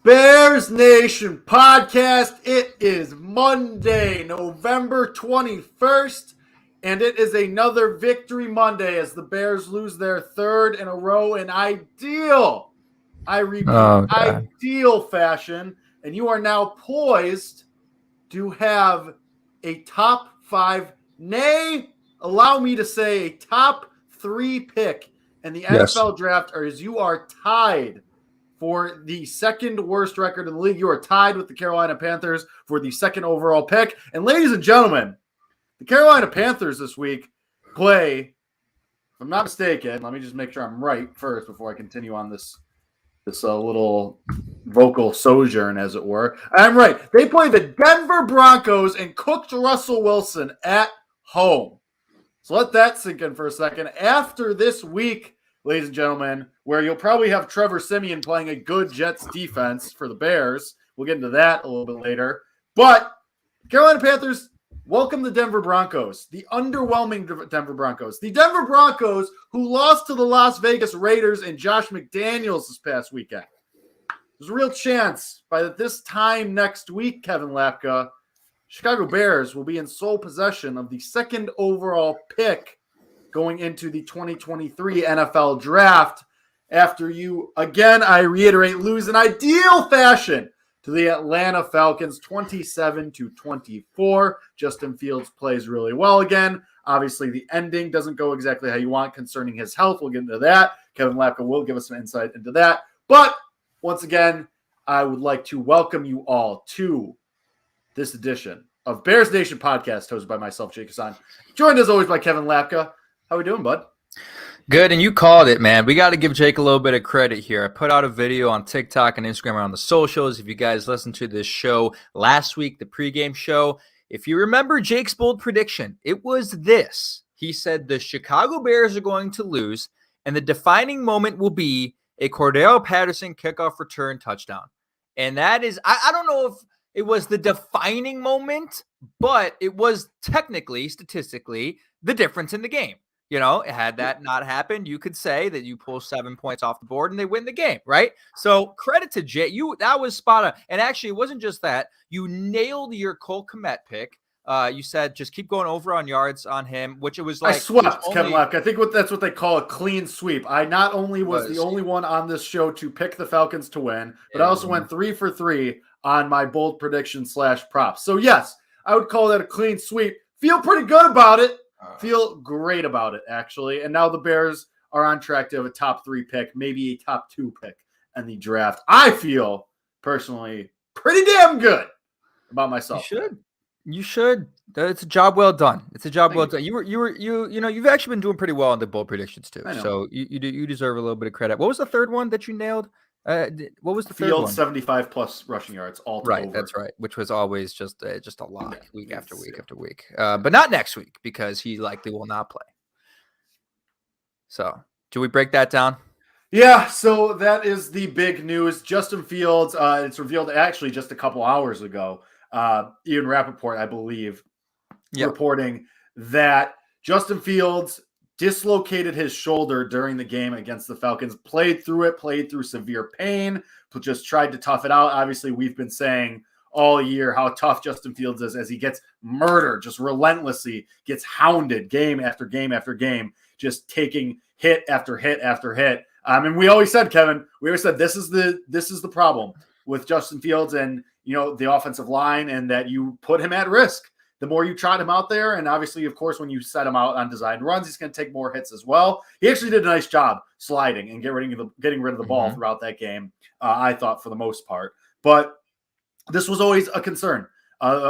Bears Nation podcast. It is Monday, November 21st, and it is another Victory Monday as the Bears lose their third in a row in ideal, I repeat, ideal fashion. And you are now poised to have a top five, nay, allow me to say a top three pick in the NFL draft, or as you are tied for the second worst record in the league. You are tied with the Carolina Panthers for the second overall pick. And ladies and gentlemen, the Carolina Panthers this week play, if I'm not mistaken, let me just make sure I'm right first before I continue on this little vocal sojourn, as it were. I'm right. They play the Denver Broncos and cooked Russell Wilson at home. So let that sink in for a second. After this week, ladies and gentlemen, where you'll probably have Trevor Siemian playing a good Jets defense for the Bears. We'll get into that a little bit later. But Carolina Panthers welcome the Denver Broncos, the underwhelming Denver Broncos. The Denver Broncos who lost to the Las Vegas Raiders and Josh McDaniels this past weekend. There's a real chance by this time next week, Kevin Lapka, Chicago Bears will be in sole possession of the second overall pick going into the 2023 NFL draft after you, again, I reiterate, lose in ideal fashion to the Atlanta Falcons 27-24. Justin Fields plays really well again. Obviously, the ending doesn't go exactly how you want concerning his health. We'll get into that. Kevin Lapka will give us some insight into that. But once again, I would like to welcome you all to this edition of Bears Nation podcast hosted by myself, Jake Hassan, joined as always by Kevin Lapka. How we doing, bud? Good, and you called it, man. We got to give Jake a little bit of credit here. I put out a video on TikTok and Instagram around the socials. If you guys listened to this show last week, the pregame show, if you remember Jake's bold prediction, it was this. He said the Chicago Bears are going to lose, and the defining moment will be a Cordero Patterson kickoff return touchdown. And that is, I don't know if it was the defining moment, but it was technically, statistically, the difference in the game. You know, had that not happened, you could say that you pull 7 points off the board and they win the game, right? So credit to Jay. That was spot on. And actually, it wasn't just that. You nailed your Cole Kmet pick. You said just keep going over on yards on him, which it was like. I swept, Kevin Lapka. I think that's what they call a clean sweep. I not only was the only one on this show to pick the Falcons to win, but I also went 3 for 3 on my bold prediction / props. So, yes, I would call that a clean sweep. Feel pretty good about it. Feel great about it, actually. And now the Bears are on track to have a top 3 pick, maybe a top 2 pick in the draft. I feel personally pretty damn good about myself. You should. It's a job well done. It's a job well done. You've actually been doing pretty well on the bold predictions too. So you deserve a little bit of credit. What was the third one that you nailed? What was the third one? 75 plus rushing yards all right over. That's right, which was always just a lock week after week after week, but not next week because he likely will not play. So do we break that down? Yeah, so that is the big news. Justin Fields, it's revealed actually just a couple hours ago, Ian Rappaport, I believe, reporting that Justin Fields dislocated his shoulder during the game against the Falcons, played through severe pain, but just tried to tough it out. Obviously, we've been saying all year how tough Justin Fields is as he gets murdered, just relentlessly gets hounded game after game after game, just taking hit after hit after hit. And we always said, Kevin, this is the problem with Justin Fields and, the offensive line, and that you put him at risk. The more you trot him out there, and obviously, of course, when you set him out on designed runs, he's going to take more hits as well. He actually did a nice job sliding and getting rid of the ball throughout that game, I thought, for the most part. But this was always a concern.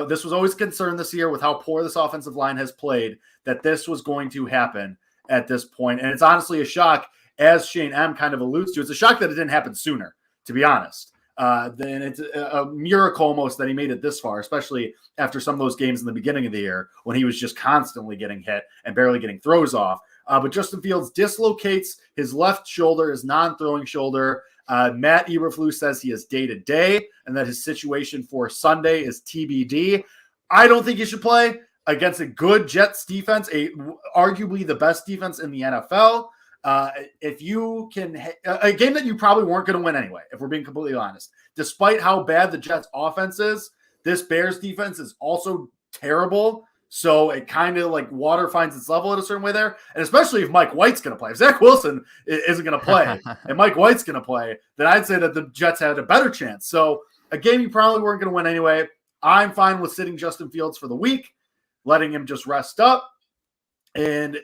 This was always a concern this year with how poor this offensive line has played, that this was going to happen at this point. And it's honestly a shock, as Shane M. kind of alludes to. It's a shock that it didn't happen sooner, to be honest. Then it's a miracle almost that he made it this far, especially after some of those games in the beginning of the year when he was just constantly getting hit and barely getting throws off. But Justin Fields dislocates his left shoulder, his non-throwing shoulder. Matt Eberflus says he is day-to-day and that his situation for Sunday is TBD. I don't think he should play against a good Jets defense, arguably the best defense in the NFL. If you can, a game that you probably weren't going to win anyway, if we're being completely honest, despite how bad the Jets offense is, this Bears defense is also terrible. So it kind of like water finds its level in a certain way there. And especially if Mike White's going to play. If Zach Wilson isn't going to play and Mike White's going to play, then I'd say that the Jets had a better chance. So a game you probably weren't going to win anyway. I'm fine with sitting Justin Fields for the week, letting him just rest up and,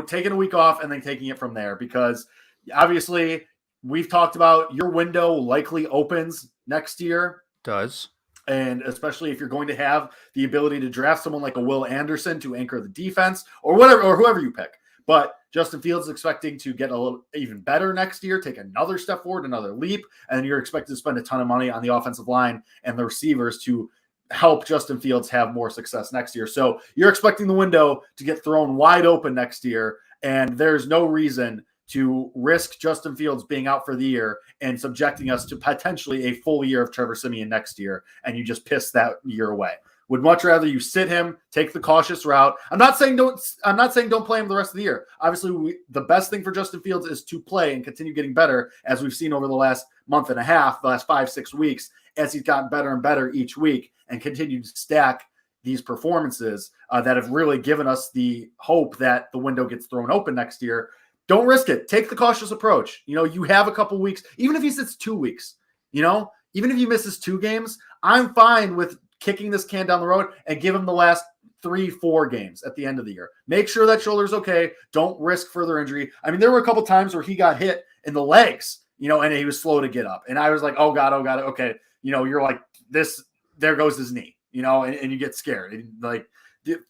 taking a week off and then taking it from there, because obviously we've talked about your window likely opens next year. Does. And especially if you're going to have the ability to draft someone like a Will Anderson to anchor the defense or whatever, or whoever you pick. But Justin Fields is expecting to get a little even better next year, take another step forward, another leap. And you're expected to spend a ton of money on the offensive line and the receivers to help Justin Fields have more success next year. So you're expecting the window to get thrown wide open next year. And there's no reason to risk Justin Fields being out for the year and subjecting us to potentially a full year of Trevor Siemian next year, and you just piss that year away. Would much rather you sit him, take the cautious route. I'm not saying don't play him the rest of the year. Obviously, the best thing for Justin Fields is to play and continue getting better, as we've seen over the last month and a half, the last 5-6 weeks, as he's gotten better and better each week and continued to stack these performances that have really given us the hope that the window gets thrown open next year. Don't risk it. Take the cautious approach. You have a couple weeks, even if he sits 2 weeks, even if he misses 2 games, I'm fine with kicking this can down the road and give him the last 3-4 games at the end of the year. Make sure that shoulder's okay. Don't risk further injury. I mean, there were a couple times where he got hit in the legs, and he was slow to get up. And I was like, oh God. Okay. You're like this, there goes his knee, and you get scared. And like,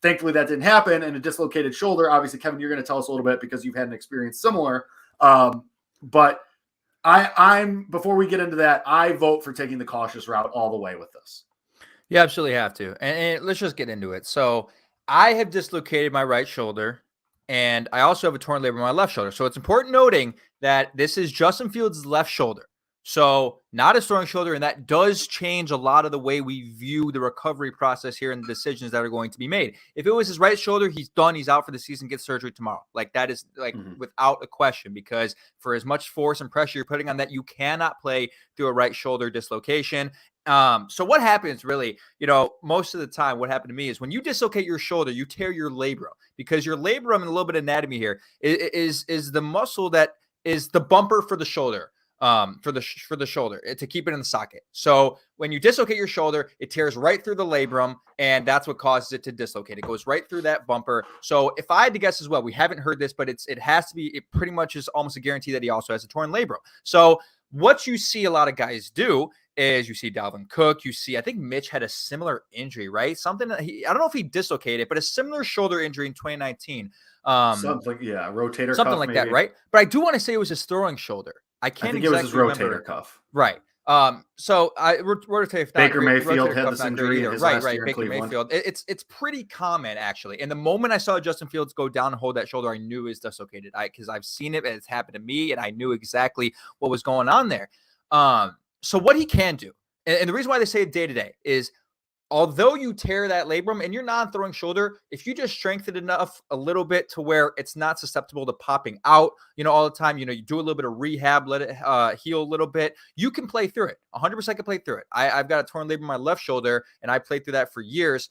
thankfully that didn't happen. And a dislocated shoulder, obviously, Kevin, you're going to tell us a little bit because you've had an experience similar. But I'm before we get into that, I vote for taking the cautious route all the way with this. You absolutely have to. And let's just get into it. So I have dislocated my right shoulder, and I also have a torn labrum in my left shoulder. So it's important noting that this is Justin Fields' left shoulder. So not his throwing shoulder, and that does change a lot of the way we view the recovery process here and the decisions that are going to be made. If it was his right shoulder, he's done. He's out for the season, gets surgery tomorrow. Like that is without a question, because for as much force and pressure you're putting on that, you cannot play through a right shoulder dislocation. So what happens really, most of the time, what happened to me is when you dislocate your shoulder, you tear your labrum, because your labrum, and a little bit of anatomy here, is the muscle that is the bumper for the shoulder. For the shoulder to keep it in the socket. So when you dislocate your shoulder, it tears right through the labrum, and that's what causes it to dislocate. It goes right through that bumper. So if I had to guess as well, we haven't heard this, but it has to be, it pretty much is almost a guarantee that he also has a torn labrum. So what you see a lot of guys do is you see Dalvin Cook, I think Mitch had a similar injury, right? Something that I don't know if he dislocated, but a similar shoulder injury in 2019. Rotator something cuff, like maybe. that, right? But I do want to say it was his throwing shoulder. I think it was his rotator cuff. Right. So rotator. Baker Mayfield had this injury either. Right. Baker Mayfield. It's pretty common, actually. And the moment I saw Justin Fields go down and hold that shoulder, I knew it was dislocated. Because I've seen it, and it's happened to me, and I knew exactly what was going on there. So what he can do, and the reason why they say it day to day is, although you tear that labrum and your non-throwing shoulder, if you just strengthen it enough a little bit to where it's not susceptible to popping out, all the time, you do a little bit of rehab, let it heal a little bit, you can play through it. 100% can play through it. I've got a torn labrum in my left shoulder, and I played through that for years.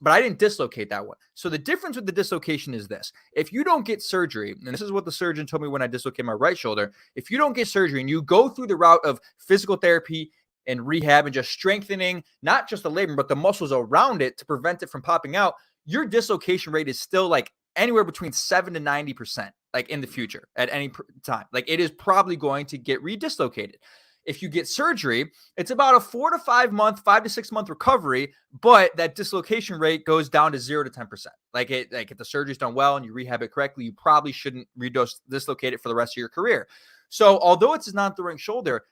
But I didn't dislocate that one. So the difference with the dislocation is this. If you don't get surgery, and this is what the surgeon told me when I dislocated my right shoulder, if you don't get surgery and you go through the route of physical therapy and rehab and just strengthening, not just the labrum, but the muscles around it to prevent it from popping out, your dislocation rate is still like anywhere between 7 to 90%, like in the future at any time. Like it is probably going to get redislocated. If you get surgery, it's about a 4 to 5 month, 5 to 6 month recovery, but that dislocation rate goes down to 0 to 10%. Like if the surgery's done well and you rehab it correctly, you probably shouldn't dislocate it for the rest of your career. So although it's his non-throwing shoulder,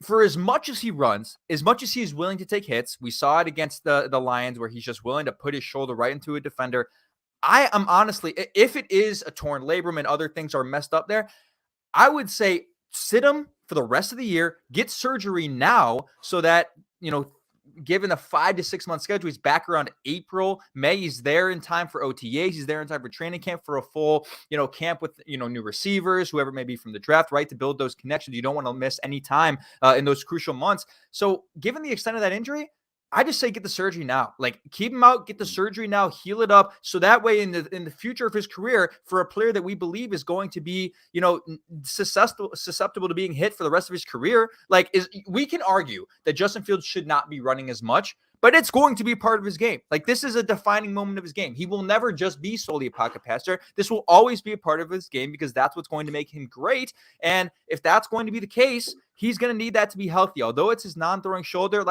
for as much as he runs, as much as he is willing to take hits, we saw it against the Lions where he's just willing to put his shoulder right into a defender. I am honestly, if it is a torn labrum and other things are messed up there, I would say sit him for the rest of the year, get surgery now so that, given a 5 to 6 month schedule, he's back around April, May. He's there in time for OTAs. He's there in time for training camp, for a full, camp with, new receivers, whoever may be from the draft, right? To build those connections. You don't want to miss any time in those crucial months. So given the extent of that injury, I just say get the surgery now. Like, keep him out, get the surgery now, heal it up, so that way in the future of his career, for a player that we believe is going to be, susceptible to being hit for the rest of his career, we can argue that Justin Fields should not be running as much, but it's going to be part of his game. Like, this is a defining moment of his game. He will never just be solely a pocket passer. This will always be a part of his game because that's what's going to make him great. And if that's going to be the case, he's going to need that to be healthy. Although it's his non-throwing shoulder,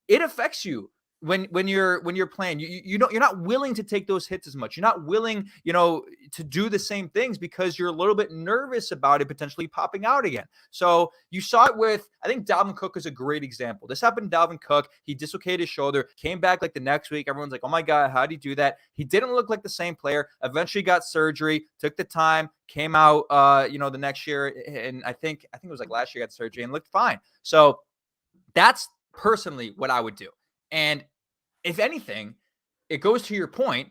it affects you when you're playing. You're not willing to take those hits as much. You're not willing, to do the same things because you're a little bit nervous about it potentially popping out again. So you saw it with, I think Dalvin Cook is a great example. This happened to Dalvin Cook. He dislocated his shoulder, came back the next week. Everyone's like, oh my God, how did he do that? He didn't look like the same player. Eventually got surgery, took the time, came out, the next year. And I think it was last year, got surgery and looked fine. So that's personally what I would do. And if anything, it goes to your point,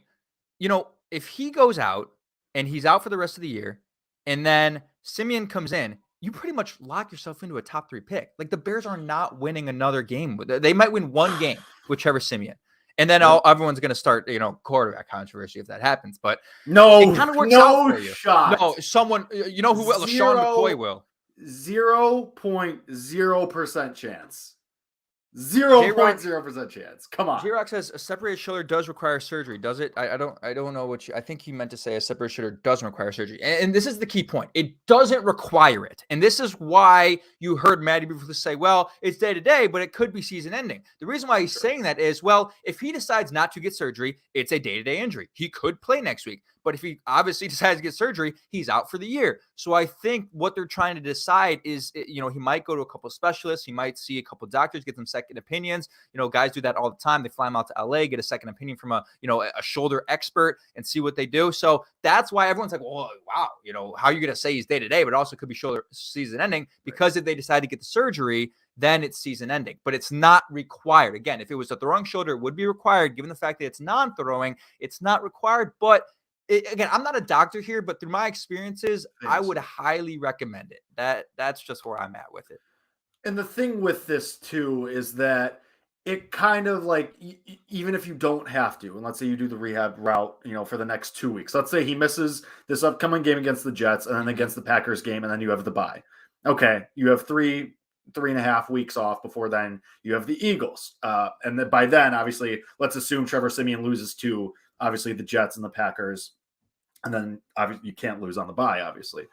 if he goes out and he's out for the rest of the year and then Simeon comes in, you pretty much lock yourself into a top 3 pick. The Bears are not winning another game. They might win one game, whichever Simeon. And then everyone's going to start, quarterback controversy if that happens. But it kind of works out for you. Shot. No, someone, who will? LaShawn McCoy will. 0.0% chance. 0.0% chance. Come on. J-Rock says a separated shoulder does require surgery. Does it? I don't know I think he meant to say a separated shoulder doesn't require surgery. And this is the key point. It doesn't require it. And this is why you heard Matty Buford say, well, it's day to day, but it could be season ending. The reason why he's saying that is, well, if he decides not to get surgery, it's a day-to-day injury. He could play next week. But if he obviously decides to get surgery, he's out for the year. So I think what they're trying to decide is, he might go to a couple of specialists. He might see a couple of doctors, get some second opinions. Guys do that all the time. They fly him out to LA, get a second opinion from a shoulder expert and see what they do. So that's why everyone's like, well, wow, how are you going to say he's day to day, but it also could be shoulder season ending, because if they decide to get the surgery, then it's season ending, but it's not required. Again, if it was a throwing shoulder, it would be required. Given the fact that it's non-throwing, it's not required, but again, I'm not a doctor here, but through my experiences, I would highly recommend it. That's just where I'm at with it. And the thing with this too is that it kind of even if you don't have to, and let's say you do the rehab route, for the next 2 weeks, let's say he misses this upcoming game against the Jets and then against the Packers game, and then you have the bye. Okay. You have 3.5 weeks off before then you have the Eagles. And then by then, obviously, let's assume Trevor Siemian loses to obviously the Jets and the Packers. And then obviously you can't lose on the bye, obviously.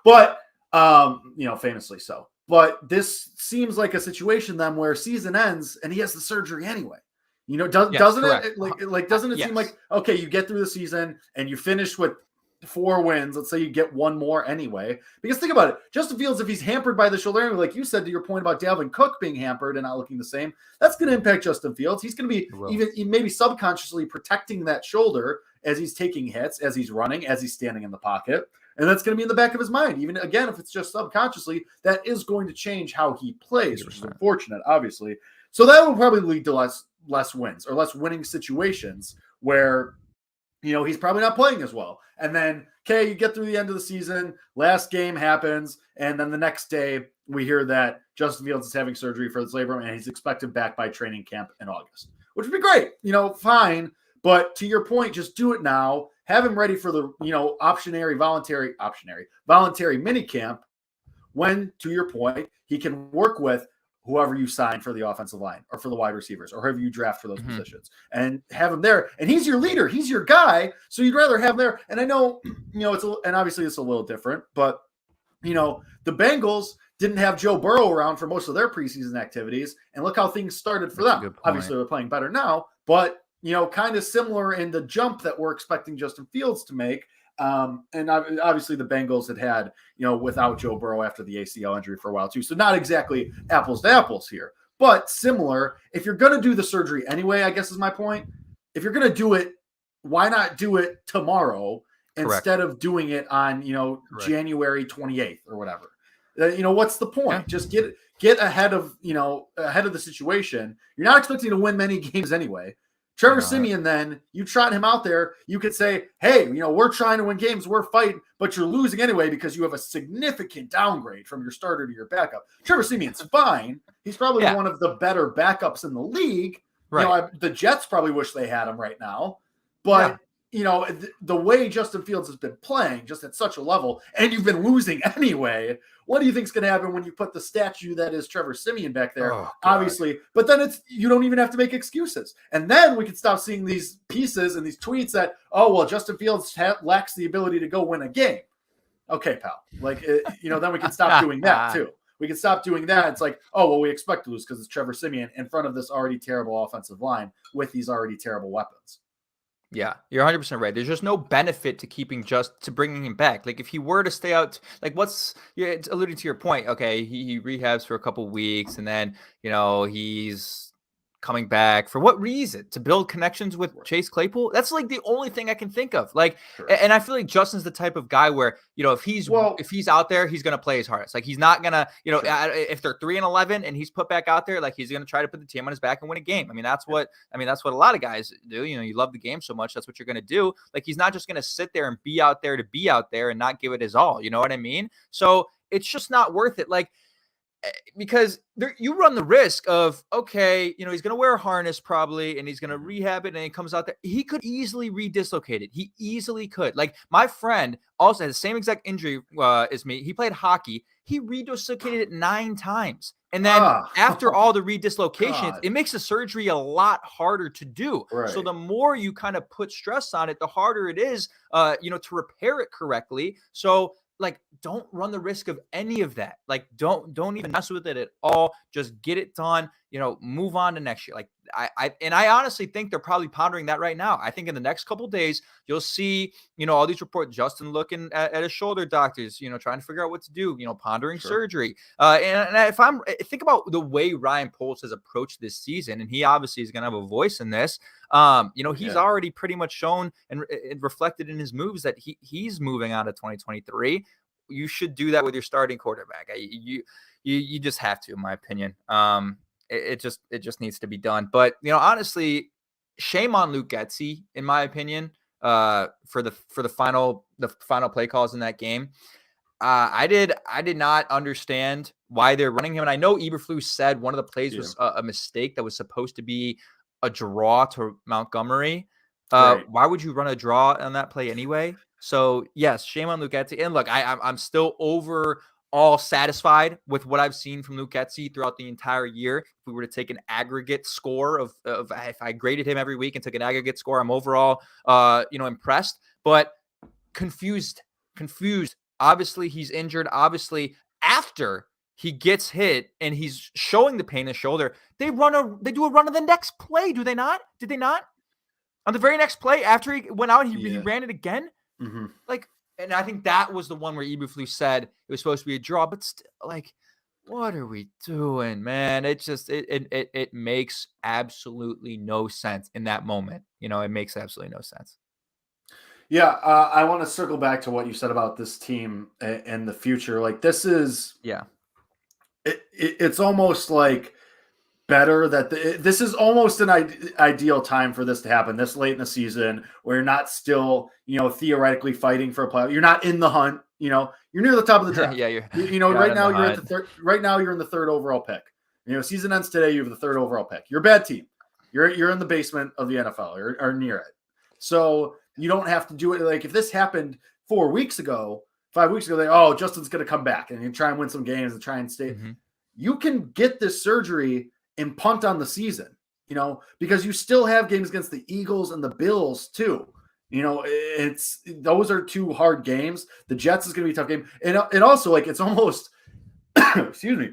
But, famously so. But this seems like a situation then where season ends and he has the surgery anyway. Doesn't it? Doesn't it seem like, okay, you get through the season and you finish with 4 wins. Let's say you get one more anyway. Because think about it. Justin Fields, if he's hampered by the shoulder, like you said to your point about Dalvin Cook being hampered and not looking the same, that's going to impact Justin Fields. He's going to be even maybe subconsciously protecting that shoulder as he's taking hits, as he's running, as he's standing in the pocket. And that's going to be in the back of his mind. Even again, if it's just subconsciously, that is going to change how he plays, which is unfortunate, obviously. So that will probably lead to less wins or less winning situations where, he's probably not playing as well. And then, okay, you get through the end of the season, last game happens, and then the next day we hear that Justin Fields is having surgery for his labrum and he's expected back by training camp in August, which would be great, fine. But to your point, just do it now. Have him ready for the, voluntary mini camp when, to your point, he can work with whoever you sign for the offensive line or for the wide receivers or whoever you draft for those positions and have him there. And he's your leader. He's your guy. So you'd rather have him there. And I know, and obviously it's a little different, but, the Bengals didn't have Joe Burrow around for most of their preseason activities. And look how things started for them. Obviously they're playing better now, but kind of similar in the jump that we're expecting Justin Fields to make. And obviously the Bengals had, without Joe Burrow after the ACL injury for a while too. So not exactly apples to apples here, but similar. If you're going to do the surgery anyway, I guess is my point. If you're going to do it, why not do it tomorrow instead of doing it on, January 28th or whatever? What's the point? Yeah. Just get ahead of the situation. You're not expecting to win many games anyway. Trevor Siemian, then you trot him out there. You could say, hey, we're trying to win games. We're fighting, but you're losing anyway because you have a significant downgrade from your starter to your backup. Trevor Siemian's fine. He's probably one of the better backups in the league. Right. The Jets probably wish they had him right now. But, the way Justin Fields has been playing just at such a level, and you've been losing anyway, what do you think is going to happen when you put the statue that is Trevor Siemian back there? Obviously, but then you don't even have to make excuses. And then we can stop seeing these pieces and these tweets that, Justin Fields lacks the ability to go win a game. Okay, pal. Then we can stop doing that too. We can stop doing that. It's like, we expect to lose because it's Trevor Siemian in front of this already terrible offensive line with these already terrible weapons. Yeah, you're 100% right. There's just no benefit to bringing him back. Like if he were to stay out, it's alluding to your point. Okay, he rehabs for a couple weeks and then, he's coming back for what reason? To build connections with Chase Claypool? That's like the only thing I can think of. Sure. And I feel like Justin's the type of guy where, if he's out there, he's going to play his hardest. Like he's not going to, sure. If they're 3-11 and he's put back out there, like he's going to try to put the team on his back and win a game. That's what a lot of guys do. You love the game so much. That's what you're going to do. Like he's not just going to sit there and be out there to be out there and not give it his all. You know what I mean? So it's just not worth it. Because you run the risk of, okay, he's going to wear a harness probably, and he's going to rehab it, and he comes out there. He could easily re-dislocate it. He easily could. Like my friend also had the same exact injury as me. He played hockey. He re-dislocated it 9 times. And then after all the re-dislocations, it makes the surgery a lot harder to do. Right. So the more you kind of put stress on it, the harder it is, to repair it correctly. So don't run the risk of any of that. Don't even mess with it at all. Just get it done, move on to next year. I honestly think they're probably pondering that right now. I think in the next couple of days, you'll see, all these reports, Justin looking at his shoulder doctors, trying to figure out what to do, pondering surgery. And if think about the way Ryan Poles has approached this season, and he obviously is going to have a voice in this. He's already pretty much shown and reflected in his moves that he's moving on to 2023. You should do that with your starting quarterback. You just have to, in my opinion. It just needs to be done. But honestly, shame on Luke Getsy, in my opinion, for the final play calls in that game. I did not understand why they're running him. And I know Eberflus said one of the plays was a mistake that was supposed to be a draw to Montgomery. Right. Why would you run a draw on that play anyway? So yes, shame on Luke Getsy. And look, I'm still overall satisfied with what I've seen from Luke Getsy throughout the entire year. If we were to take an aggregate score of if I graded him every week and took an aggregate score, I'm overall impressed, but confused. Obviously, he's injured. Obviously, after he gets hit and he's showing the pain in his shoulder, they do a run of the next play, do they not? Did they not? On the very next play, after he went out, he ran it again. Mm-hmm. And I think that was the one where Eberflus said it was supposed to be a draw, but still, what are we doing, man? It just it makes absolutely no sense in that moment. It makes absolutely no sense. Yeah, I want to circle back to what you said about this team and the future. This is it's almost better that this is almost an ideal time for this to happen this late in the season, where you're not still theoretically fighting for a playoff. You're not in the hunt. You're near the top of the draft. Yeah, right now you're at the third. Right now you're in the 3rd overall pick. Season ends today. You have the 3rd overall pick. You're a bad team. You're in the basement of the NFL or near it. So you don't have to do it. If this happened 4 weeks ago, 5 weeks ago, Justin's going to come back and try and win some games and try and stay. Mm-hmm. You can get this surgery and punt on the season, because you still have games against the Eagles and the Bills too. Those are 2 hard games. The Jets is going to be a tough game. And also it's almost, excuse me,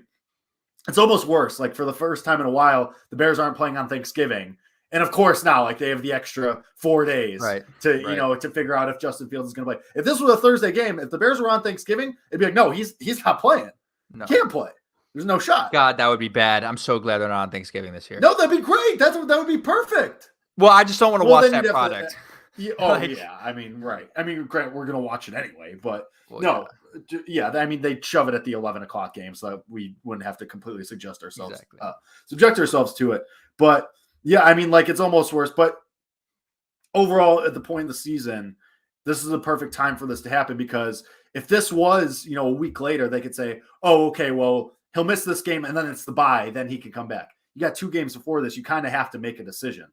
it's almost worse. For the first time in a while, the Bears aren't playing on Thanksgiving. And of course now, they have the extra 4 days to figure out if Justin Fields is going to play. If this was a Thursday game, if the Bears were on Thanksgiving, it'd be no, he's not playing. No. He can't play. There's no shot. God, that would be bad. I'm so glad they're not on Thanksgiving this year. No, that'd be great. That would be perfect. Well, I just don't want to watch that product. Yeah, Like, yeah. I mean, right. I mean, granted, we're gonna watch it anyway, but well, no, yeah. I mean, they shove it at the 11 o'clock game so that we wouldn't have to completely exactly. subject ourselves to it. But yeah, I mean, like it's almost worse. But overall, at the point of the season, this is a perfect time for this to happen because if this was, a week later, they could say, "Oh, okay, well, he'll miss this game and then it's the bye, then he can come back." You got 2 games before this. You kind of have to make a decision,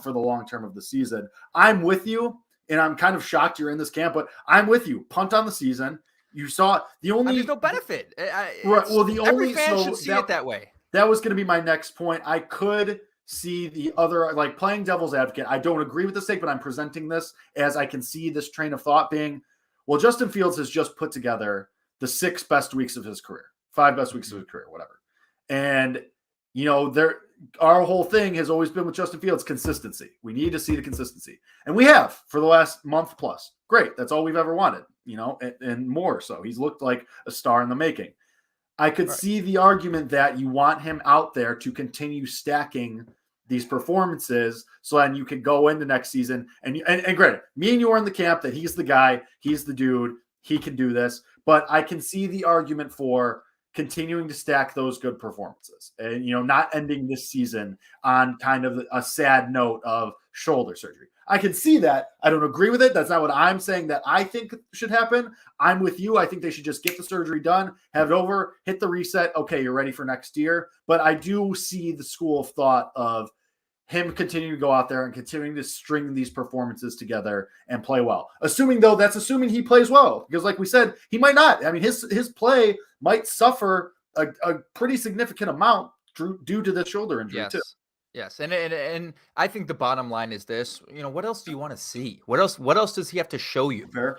for the long term of the season. I'm with you, and I'm kind of shocked you're in this camp, but I'm with you. Punt on the season. You saw the only there's no benefit. right. Well, the Every only fan so should see it that way. that was going to be my next point. I could see the other, like playing devil's advocate. I don't agree with this take, but I'm presenting this as I can see this train of thought being, well, Justin Fields has just put together the 6 best weeks of his career, 5 best weeks of his career, whatever. And, our whole thing has always been with Justin Fields, consistency. We need to see the consistency. And we have for the last month plus. Great. That's all we've ever wanted, and more so. He's looked like a star in the making. I could see the argument that you want him out there to continue stacking these performances so then you can go into next season. And granted, me and you are in the camp that he's the guy, he's the dude, he can do this. But I can see the argument for continuing to stack those good performances and, not ending this season on kind of a sad note of shoulder surgery. I can see that. I don't agree with it. That's not what I'm saying that I think should happen. I'm with you. I think they should just get the surgery done, have it over, hit the reset. Okay, you're ready for next year. But I do see the school of thought of him continuing to go out there and continuing to string these performances together and play well. That's assuming he plays well, because like we said, he might not. I mean, his play might suffer a pretty significant amount due to this shoulder injury too. Yes, and I think the bottom line is this. What else do you want to see? What else does he have to show you? Fair.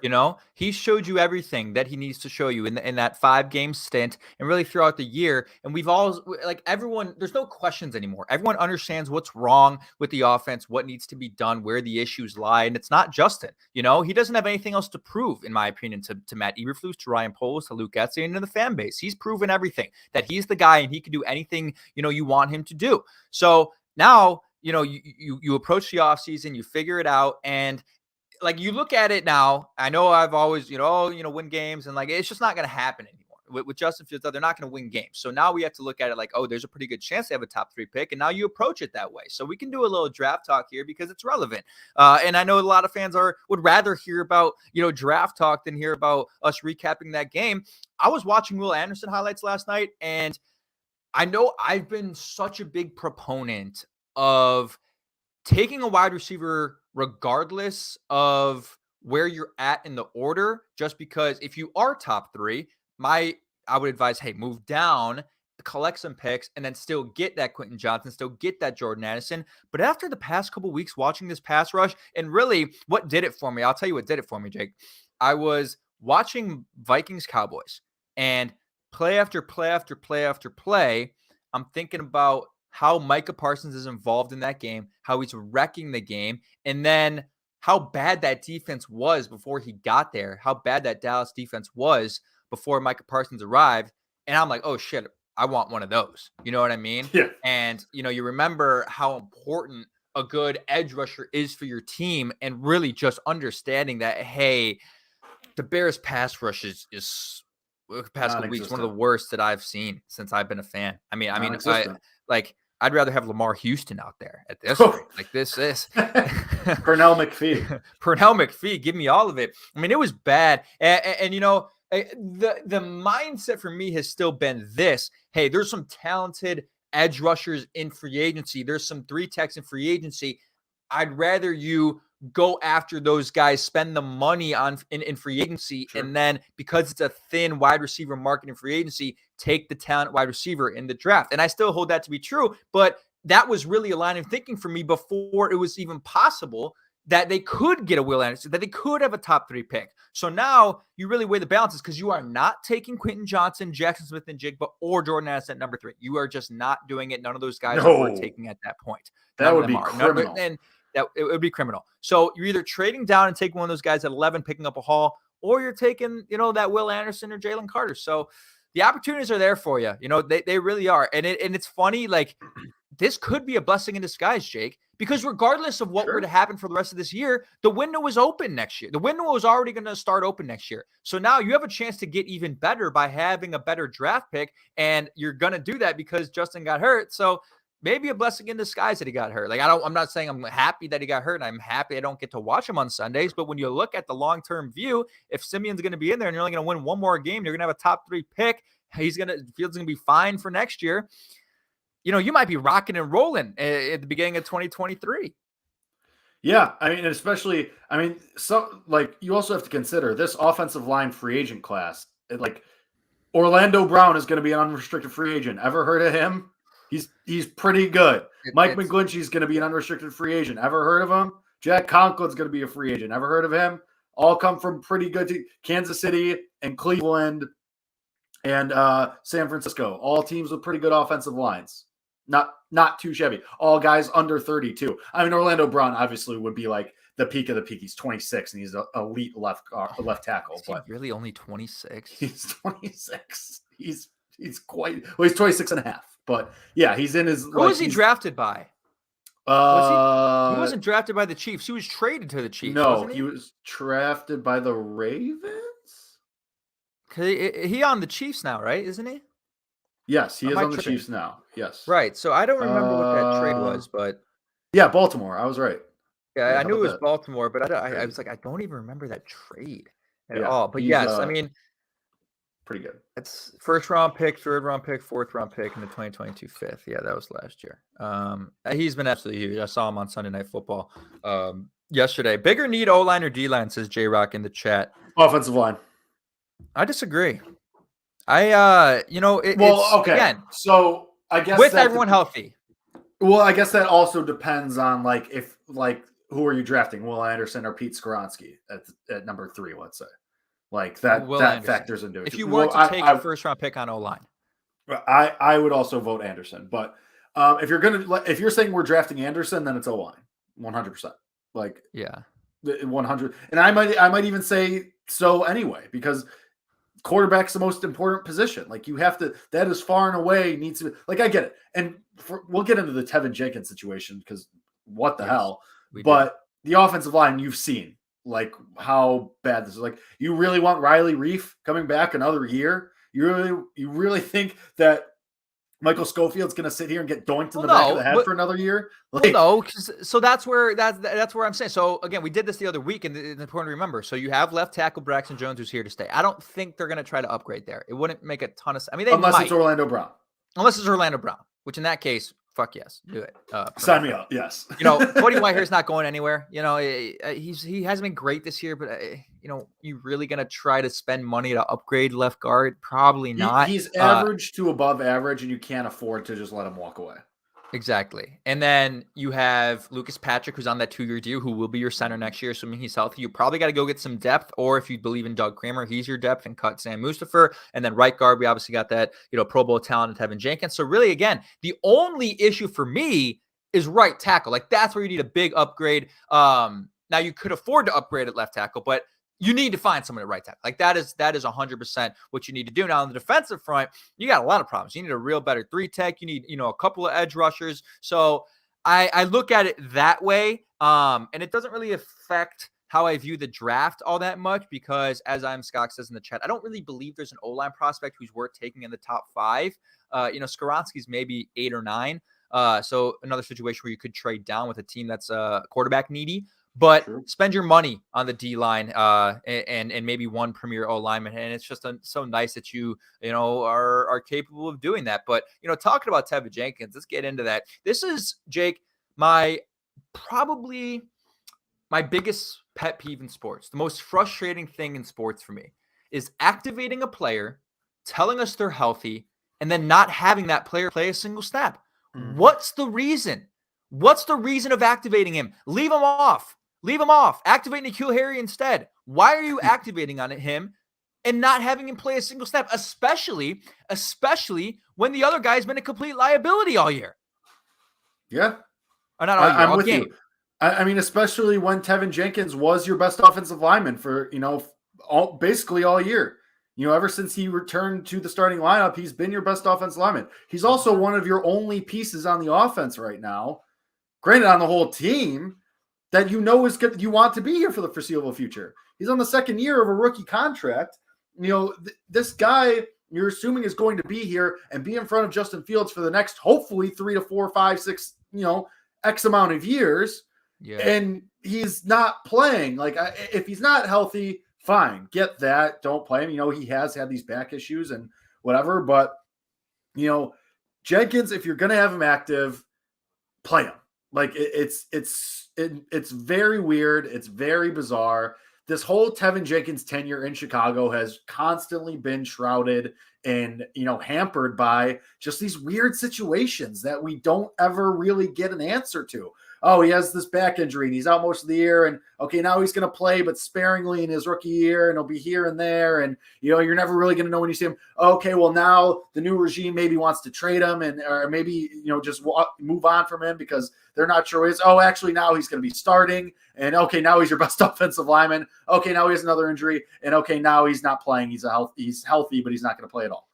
He showed you everything that he needs to show you in that 5-game stint and really throughout the year. And we've all, like, everyone, there's no questions anymore. Everyone understands what's wrong with the offense, what needs to be done, where the issues lie. And it's not Justin. He doesn't have anything else to prove, in my opinion, to Matt Eberflus, to Ryan Poles, to Luke Getsy, and to the fan base. He's proven everything, that he's the guy and he can do anything, you want him to do. So now, you approach the offseason, you figure it out, and like you look at it now. I know I've always, win games, and like it's just not going to happen anymore with Justin Fields. They're not going to win games. So now we have to look at it like, oh, there's a pretty good chance they have a top 3 pick, and now you approach it that way. So we can do a little draft talk here because it's relevant. And I know a lot of fans would rather hear about draft talk than hear about us recapping that game. I was watching Will Anderson highlights last night, and I know I've been such a big proponent of taking a wide receiver regardless of where you're at in the order, just because if you are top 3, I would advise, hey, move down, collect some picks, and then still get that Quentin Johnson, still get that Jordan Addison. But after the past couple weeks watching this pass rush, and really what did it for me, I'll tell you what did it for me, Jake. I was watching Vikings Cowboys, and play after play after play after play, I'm thinking about how Micah Parsons is involved in that game, how he's wrecking the game, and then how bad that defense was before he got there, how bad that Dallas defense was before Micah Parsons arrived. And I'm like, oh, shit, I want one of those. You know what I mean? Yeah. And, you remember how important a good edge rusher is for your team, and really just understanding that, hey, the Bears pass rush is past couple weeks one of the worst that I've seen since I've been a fan. I mean, I'd rather have Lamar Houston out there at this rate. Like this is Pernell McPhee. Pernell McPhee, give me all of it. I mean, it was bad, and the mindset for me has still been this: hey, there's some talented edge rushers in free agency. There's some 3 techs in free agency. I'd rather you go after those guys, spend the money in free agency, sure. And then because it's a thin wide receiver market in free agency, take the talent wide receiver in the draft. And I still hold that to be true, but that was really a line of thinking for me before it was even possible that they could get a Will Anderson, that they could have a top 3 pick. So now you really weigh the balances, because you are not taking Quentin Johnson, Jackson Smith and Jigba, or Jordan Addison at number 3. You are just not doing it. None of those guys are worth taking at that point. That would be criminal. That it would be criminal. So you're either trading down and taking one of those guys at 11, picking up a haul, or you're taking, that Will Anderson or Jalen Carter. So the opportunities are there for you. They really are. And it's funny, like, this could be a blessing in disguise, Jake, Because regardless of what were to happen for the rest of this year, the window is open next year. The window is already going to start open next year. So now you have a chance to get even better by having a better draft pick, and you're going to do that because Justin got hurt. So maybe a blessing in disguise that he got hurt. Like, I'm not saying I'm happy that he got hurt, and I'm happy I don't get to watch him on Sundays. But when you look at the long-term view, if Simeon's going to be in there and you're only going to win one more game, you're going to have a top 3 pick. Fields going to be fine for next year. You might be rocking and rolling at the beginning of 2023. Yeah, especially, you also have to consider this offensive line free agent class. Orlando Brown is going to be an unrestricted free agent. Ever heard of him? He's pretty good. Mike McGlinchey is going to be an unrestricted free agent. Ever heard of him? Jack Conklin's going to be a free agent. Ever heard of him? All come from pretty good Kansas City and Cleveland and San Francisco. All teams with pretty good offensive lines. Not too shabby. All guys under 32. Orlando Brown obviously would be like the peak of the peak. He's 26 and he's an elite left tackle. But really only 26? He's 26. He's 26 and a half. But yeah, he's in his. Who was he drafted by? He wasn't drafted by the Chiefs. He was traded to the Chiefs. No, he was drafted by the Ravens. He on the Chiefs now, right? Isn't he? Yes, he is on the Chiefs now. Yes. Right. So I don't remember what that trade was, but yeah, Baltimore. I was right. Yeah, I knew it was Baltimore, but I was like, I don't even remember that trade at all. But yes, pretty good. It's first round pick, third round pick, fourth round pick, and the 2022 fifth. Yeah, that was last year. He's been absolutely huge. I saw him on Sunday Night Football yesterday. Bigger need O-line or D-line, says J-Rock in the chat. Offensive line. I disagree. Okay. Again, so I guess with everyone healthy. Well, I guess that also depends on who are you drafting, Will Anderson or Pete Skoronski at number 3, let's say. That factors into it. If you were to take a first round pick on O-line, I would also vote Anderson. But if you're saying we're drafting Anderson, then it's O-line, 100%. 100. And I might even say so anyway, because quarterback's the most important position. You have to, that is far and away needs to, I get it. And we'll get into the Tevin Jenkins situation because what the hell. But the offensive line, you've seen how bad this is. You really want Riley Reif coming back another year? You really think that Michael Schofield's going to sit here and get doinked in the back of the head for another year? No, so that's where I'm saying. So again, we did this the other week, and it's important to remember. So you have left tackle Braxton Jones, who's here to stay. I don't think they're going to try to upgrade there. It wouldn't make a ton of sense. Unless it's Orlando Brown. Unless it's Orlando Brown, which in that case, fuck yes, do it. Sign me up. Yes. Cody Whitehair's not going anywhere. He hasn't been great this year, but you really going to try to spend money to upgrade left guard? Probably not. He's average to above average, and you can't afford to just let him walk away. Exactly. And then you have Lucas Patrick, who's on that 2-year deal, who will be your center next year, assuming he's healthy. You probably got to go get some depth, or if you believe in Doug Kramer, he's your depth and cut Sam Mustapher. And then right guard, we obviously got that, Pro Bowl talent in Tevin Jenkins. So really, again, the only issue for me is right tackle. That's where you need a big upgrade. Now you could afford to upgrade at left tackle, but you need to find someone at right tackle. That is 100% what you need to do. Now on the defensive front, you got a lot of problems. You need a real better 3-tech. You need, a couple of edge rushers. So I look at it that way. And it doesn't really affect how I view the draft all that much because, as Scott says in the chat, I don't really believe there's an O-line prospect who's worth taking in the top 5. Skoronski's maybe 8 or 9. So another situation where you could trade down with a team that's quarterback needy. But spend your money on the D-line and maybe one premier O-lineman. And it's just so nice that you are capable of doing that. But, talking about Tevin Jenkins, let's get into that. This is, Jake, probably my biggest pet peeve in sports. The most frustrating thing in sports for me is activating a player, telling us they're healthy, and then not having that player play a single snap. What's the reason? What's the reason of activating him? Leave him off. Activate N'Keal Harry instead. Why are you activating on him and not having him play a single snap, especially when the other guy's been a complete liability all year? Yeah. Or not all year, I'm with you. Especially when Tevin Jenkins was your best offensive lineman for, basically all year. Ever since he returned to the starting lineup, he's been your best offensive lineman. He's also one of your only pieces on the offense right now. granted on the whole team, that is good, you want to be here for the foreseeable future. He's on the second year of a rookie contract. This guy you're assuming is going to be here and be in front of Justin Fields for the next, hopefully 3 to 4, 5, 6, X amount of years. Yeah. And he's not playing. Like, if he's not healthy, fine, get that. Don't play him. He has had these back issues and whatever. But, Jenkins, if you're going to have him active, play him. Like, it's very weird. It's very bizarre. This whole Tevin Jenkins tenure in Chicago has constantly been shrouded and, hampered by just these weird situations that we don't ever really get an answer to. Oh, he has this back injury and he's out most of the year. And okay, now he's going to play, but sparingly in his rookie year, and he'll be here and there. And, you're never really going to know when you see him. Okay, well, now the new regime maybe wants to trade him or maybe, just move on from him because they're not sure. Actually, now he's going to be starting. And okay, now he's your best offensive lineman. Okay, now he has another injury. And okay, now he's not playing. He's healthy, but he's not going to play at all.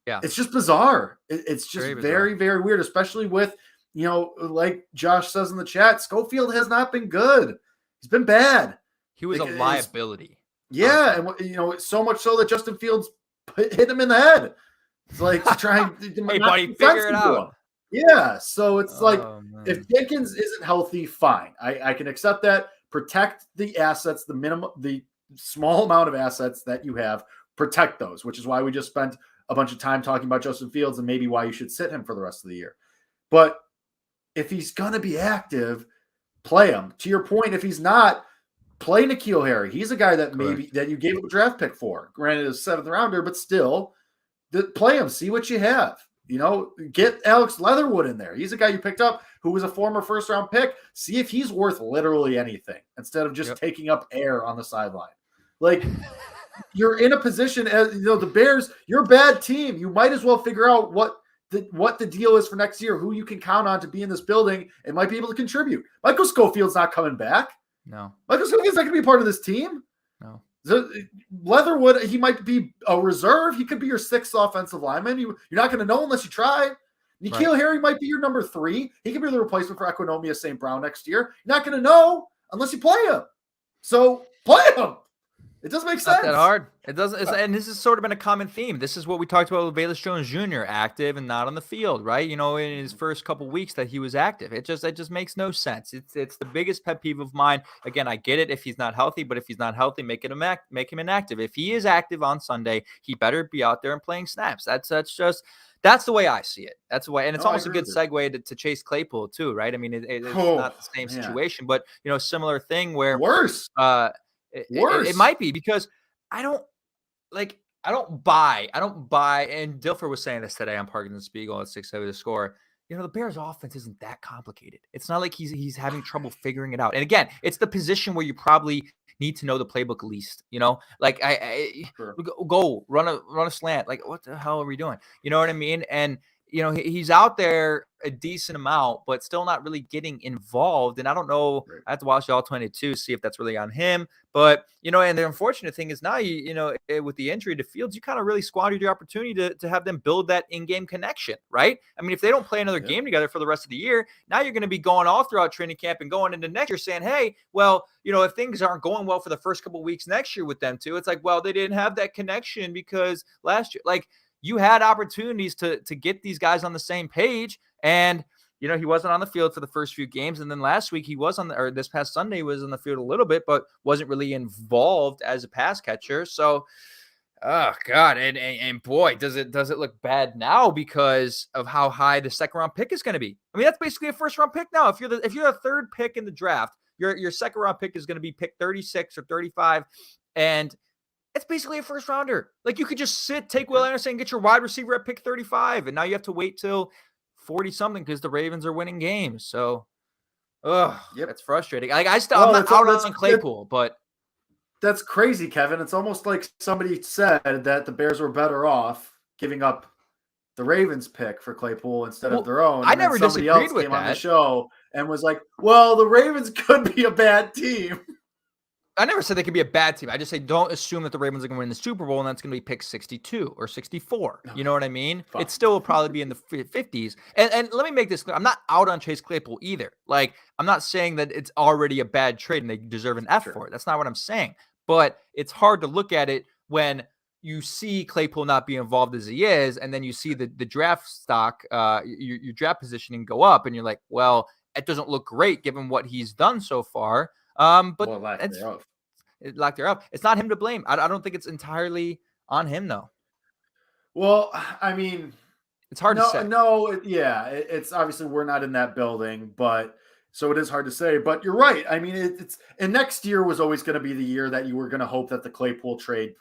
Yeah. It's just bizarre. It's just very, very weird, especially with, like Josh says in the chat, Schofield has not been good. He's been bad. He was a liability. Yeah, and so much so that Justin Fields hit him in the head. It's like trying to hey, buddy, figure it out. Yeah, so it's if Jenkins isn't healthy, fine. I can accept that. Protect the assets, the small amount of assets that you have. Protect those, which is why we just spent a bunch of time talking about Justin Fields and maybe why you should sit him for the rest of the year. But if he's going to be active, play him. To your point, if he's not, play N'Keal Harry. He's a guy that that you gave him a draft pick for. Granted, a 7th rounder, but still, play him. See what you have. Get Alex Leatherwood in there. He's a guy you picked up who was a former 1st-round pick. See if he's worth literally anything instead of just taking up air on the sideline. Like, you're in a position as the Bears. You're a bad team. You might as well figure out what the deal is for next year, who you can count on to be in this building and might be able to contribute. Michael Schofield's not coming back. No. Michael Schofield's not going to be a part of this team. No. Leatherwood, he might be a reserve. He could be your 6th offensive lineman. You're not going to know unless you try. N'Keal Harry might be your number 3. He could be the replacement for Equinomia St. Brown next year. You're not going to know unless you play him. So play him. It doesn't make sense. Not that hard. It doesn't. And this has sort of been a common theme. This is what we talked about with Velus Jones Jr. active and not on the field, right? In his first couple weeks that he was active. It just makes no sense. It's the biggest pet peeve of mine. Again, I get it if he's not healthy, but if he's not healthy, make him inactive. If he is active on Sunday, he better be out there and playing snaps. That's the way I see it. That's the way, and it's almost a good segue to Chase Claypool too, right? I mean, it's not the same situation, but similar thing where worse. It might be because I don't buy. And Dilfer was saying this today on Parkins and Spiegel at 670 The Score. The Bears' offense isn't that complicated. It's not like he's having trouble figuring it out. And again, it's the position where you probably need to know the playbook least. Like Sure. Go run a slant. Like, what the hell are we doing? You know what I mean? And he's out there a decent amount, but still not really getting involved. And I don't know. Right. I have to watch all 22, see if that's really on him. But, and the unfortunate thing is now, with the injury to Fields, you kind of really squandered your opportunity to have them build that in-game connection, right? I mean, if they don't play another game together for the rest of the year, now you're going to be going all throughout training camp and going into next year saying, hey, well, if things aren't going well for the first couple of weeks next year with them too, it's like, well, they didn't have that connection because last year, like, you had opportunities to get these guys on the same page, and he wasn't on the field for the first few games, and then last week he was this past Sunday he was on the field a little bit, but wasn't really involved as a pass catcher. So, oh God, and boy, does it look bad now because of how high the 2nd round pick is going to be. I mean, that's basically a 1st round pick now. If you're a 3rd pick in the draft, your 2nd round pick is going to be pick 36 or 35, and it's basically a 1st rounder. Like, you could just take Will Anderson and get your wide receiver at pick 35. And now you have to wait till 40 something because the Ravens are winning games. So, that's frustrating. Like, I'm not out on Claypool, but that's crazy, Kevin. It's almost like somebody said that the Bears were better off giving up the Ravens pick for Claypool instead of their own. I never disagreed with that. On the show and was like, well, the Ravens could be a bad team. I never said they could be a bad team. I just say don't assume that the Ravens are going to win the Super Bowl and that's going to be pick 62 or 64. You know what I mean? Fine. It still will probably be in the 50s. And let me make this clear. I'm not out on Chase Claypool either. Like, I'm not saying that it's already a bad trade and they deserve an F for it. That's not what I'm saying. But it's hard to look at it when you see Claypool not be involved as he is, and then you see the draft stock, your draft positioning go up, and you're like, well, it doesn't look great given what he's done so far. But well, lack thereof. It's not him to blame. I don't think it's entirely on him, though. Well, I mean, it's hard to say. It's obviously we're not in that building, but so it is hard to say. But you're right. I mean, it's and next year was always going to be the year that you were going to hope that the Claypool trade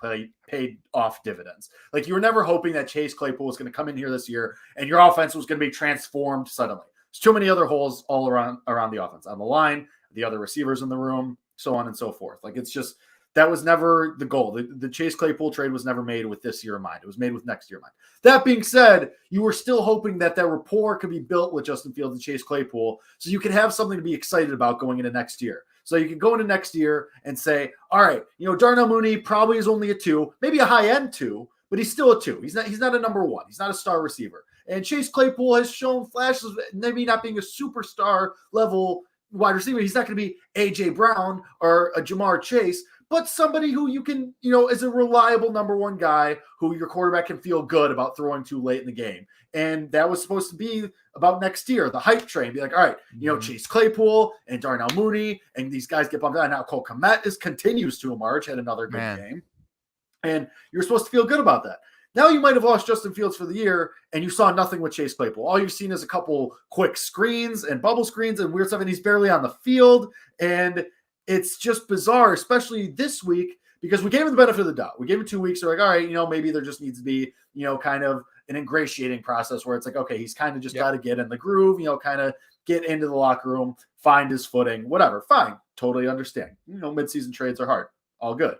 paid off dividends. Like, you were never hoping that Chase Claypool was going to come in here this year and your offense was going to be transformed suddenly. There's too many other holes all around the offense, on the line, the other receivers in the room, so on and so forth. Like, it's just, that was never the goal. The Chase Claypool trade was never made with this year in mind. It was made with next year in mind. That being said, you were still hoping that rapport could be built with Justin Fields and Chase Claypool so you could have something to be excited about going into next year. So you can go into next year and say, all right, Darnell Mooney probably is only a 2, maybe a high-end 2, but he's still a 2. He's not a number 1. He's not a star receiver. And Chase Claypool has shown flashes of maybe not being a superstar level wide receiver. He's not going to be A.J. Brown or a Jamar Chase, but somebody who you can, is a reliable number 1 guy who your quarterback can feel good about throwing to late in the game. And that was supposed to be about next year, the hype train. Be like, all right, Chase Claypool and Darnell Mooney, and these guys get bumped out. Now Cole Kmet continues to emerge, had another good game. And you're supposed to feel good about that. Now you might have lost Justin Fields for the year, and you saw nothing with Chase Claypool. All you've seen is a couple quick screens and bubble screens and weird stuff, and he's barely on the field. And it's just bizarre, especially this week, because we gave him the benefit of the doubt. We gave him 2 weeks. We're like, all right, maybe there just needs to be, kind of an ingratiating process where it's like, okay, he's kind of just got to get in the groove, kind of get into the locker room, find his footing, whatever. Fine. Totally understand. Midseason trades are hard. All good.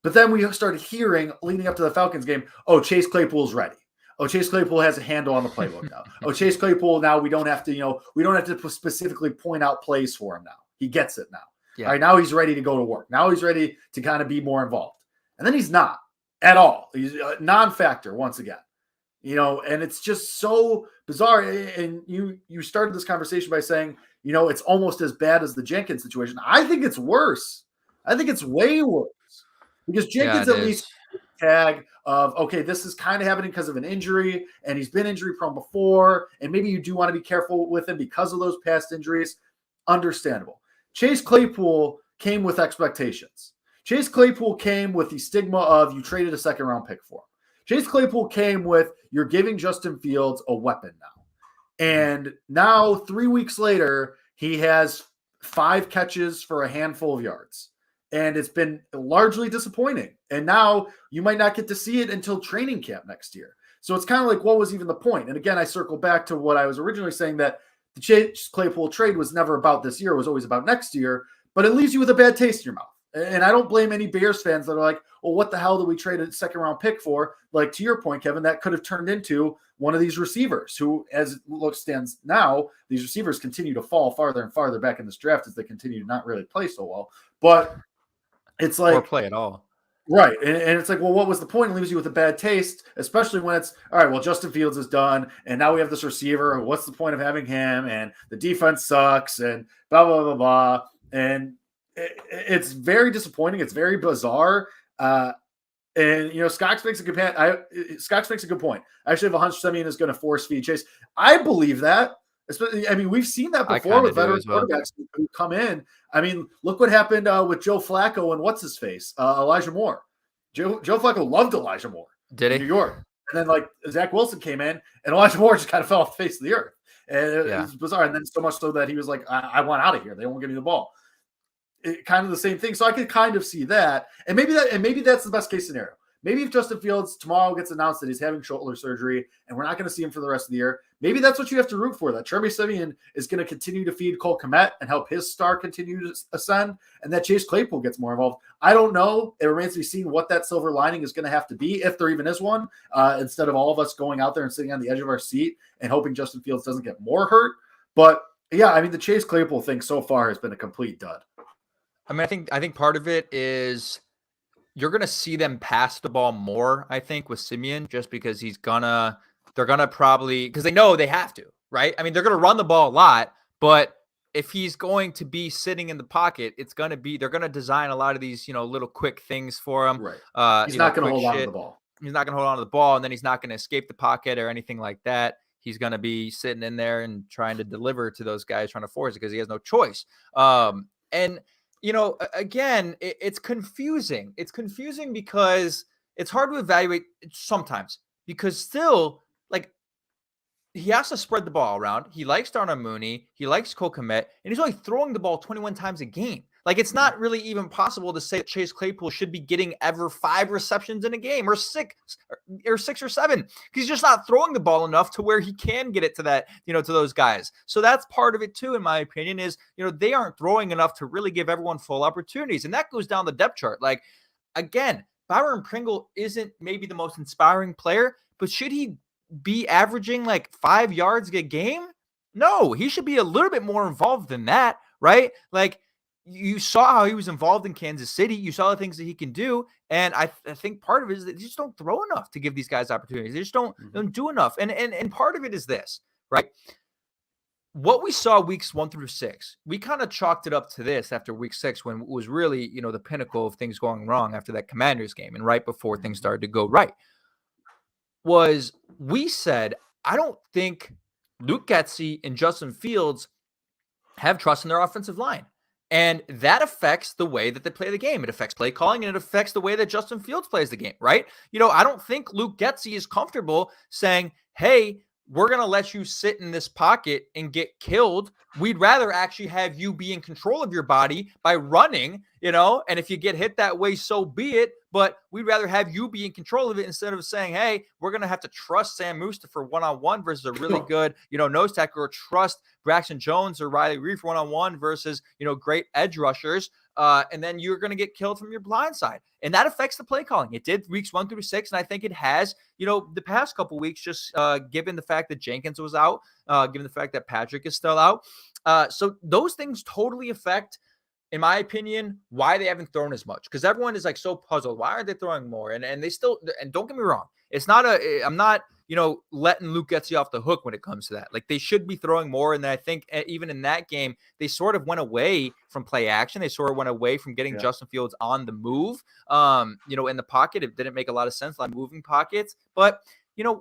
But then we started hearing, leading up to the Falcons game, oh, Chase Claypool's ready. Oh, Chase Claypool has a handle on the playbook now. Oh, Chase Claypool, now we don't have to specifically point out plays for him now. He gets it now. Yeah. All right, now he's ready to go to work. Now he's ready to kind of be more involved. And then he's not at all. He's a non-factor once again. And it's just so bizarre. And you started this conversation by saying, it's almost as bad as the Jenkins situation. I think it's worse. I think it's way worse. Because Jenkins at least tag of, okay, this is kind of happening because of an injury, and he's been injury prone before, and maybe you do want to be careful with him because of those past injuries. Understandable. Chase Claypool came with expectations. Chase Claypool came with the stigma of you traded a second-round pick for him. Chase Claypool came with you're giving Justin Fields a weapon now. And now 3 weeks later, he has 5 catches for a handful of yards. And it's been largely disappointing. And now you might not get to see it until training camp next year. So it's kind of like, what was even the point? And again, I circle back to what I was originally saying, that the Chase Claypool trade was never about this year. It was always about next year. But it leaves you with a bad taste in your mouth. And I don't blame any Bears fans that are like, well, what the hell did we trade a second-round pick for? Like, to your point, Kevin, that could have turned into one of these receivers who, as it stands now, these receivers continue to fall farther and farther back in this draft as they continue to not really play so well. But it's like, or play at all. Right. And it's like, well, what was the point? It leaves you with a bad taste, especially when it's, all right, well, Justin Fields is done, and now we have this receiver. What's the point of having him? And the defense sucks, and blah, blah, blah, blah. And it's very disappointing. It's very bizarre. And, Scotch makes a good point. I actually have a hunch Simeon is going to force feed Chase. I believe that. I mean, we've seen that before with veteran quarterbacks who come in. I mean, look what happened with Joe Flacco and what's his face, Elijah Moore. Joe Flacco loved Elijah Moore. Did he? In New York. And then Zach Wilson came in, and Elijah Moore just kind of fell off the face of the earth. And it was bizarre. And then so much so that he was like, I want out of here. They won't give me the ball. Kind of the same thing. So I could kind of see that. And maybe that's the best case scenario. Maybe if Justin Fields tomorrow gets announced that he's having shoulder surgery and we're not going to see him for the rest of the year, maybe that's what you have to root for, that Trevor Siemian is going to continue to feed Cole Kmet and help his star continue to ascend, and that Chase Claypool gets more involved. I don't know. It remains to be seen what that silver lining is going to have to be, if there even is one, instead of all of us going out there and sitting on the edge of our seat and hoping Justin Fields doesn't get more hurt. But, yeah, I mean, the Chase Claypool thing so far has been a complete dud. I mean, I think part of it is you're going to see them pass the ball more, I think, with Simeon, just because they're going to probably, because they know they have to, right? I mean, they're going to run the ball a lot, but if he's going to be sitting in the pocket, they're going to design a lot of these, little quick things for him. Right. He's not going to hold on to the ball. He's not going to hold on to the ball, and then he's not going to escape the pocket or anything like that. He's going to be sitting in there and trying to deliver to those guys trying to force it because he has no choice. And again, it's confusing. It's confusing because it's hard to evaluate sometimes because still, like, he has to spread the ball around. He likes Darnell Mooney. He likes Cole Kmet, and he's only throwing the ball 21 times a game. Like, it's not really even possible to say that Chase Claypool should be getting ever 5 receptions in a game or 6 or 7 because he's just not throwing the ball enough to where he can get it to that, to those guys. So that's part of it too, in my opinion, is, they aren't throwing enough to really give everyone full opportunities. And that goes down the depth chart. Like, again, Byron Pringle isn't maybe the most inspiring player, but should he be averaging like 5 yards a game? No, he should be a little bit more involved than that, right? Like, you saw how he was involved in Kansas City. You saw the things that he can do. And I think part of it is that they just don't throw enough to give these guys opportunities. They just don't do enough. And part of it is this, right? What we saw weeks 1 through 6, we kind of chalked it up to this after week 6 when it was really, the pinnacle of things going wrong after that Commanders game and right before things started to go right. Was we said, I don't think Luke Getsy and Justin Fields have trust in their offensive line. And that affects the way that they play the game. It affects play calling, and it affects the way that Justin Fields plays the game, right? I don't think Luke Getsy is comfortable saying, hey, we're going to let you sit in this pocket and get killed. We'd rather actually have you be in control of your body by running, and if you get hit that way, so be it. But we'd rather have you be in control of it instead of saying, hey, we're going to have to trust Sam Mustipher one-on-one versus a really good, nose tackle, or trust Braxton Jones or Riley Reef one-on-one versus, great edge rushers. And then you're going to get killed from your blind side. And that affects the play calling. It did weeks 1 through 6. And I think it has, the past couple weeks, just given the fact that Jenkins was out, given the fact that Patrick is still out. So those things totally affect, in my opinion, why they haven't thrown as much. Because everyone is like so puzzled. Why aren't they throwing more? And they still, and don't get me wrong, I'm not, letting Luke Getsy off the hook when it comes to that. Like, they should be throwing more. And I think even in that game, they sort of went away from play action. They sort of went away from getting Justin Fields on the move, in the pocket. It didn't make a lot of sense, like moving pockets. But,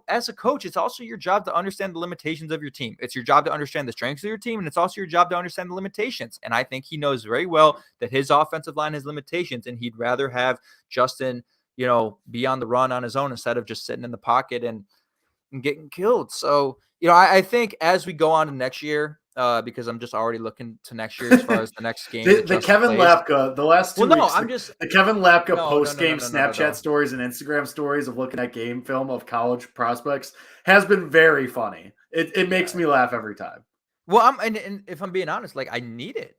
as a coach, it's also your job to understand the limitations of your team. It's your job to understand the strengths of your team, and it's also your job to understand the limitations. And I think he knows very well that his offensive line has limitations, and he'd rather have Justin, be on the run on his own instead of just sitting in the pocket and getting killed. So, I think as we go on to next year, because I'm just already looking to next year as far as the next game. the Kevin Lapka, the last 2 weeks, the Kevin Lapka post-game Snapchat stories and Instagram stories of looking at game film of college prospects has been very funny. It makes me laugh every time. Well, and if I'm being honest, like, I need it,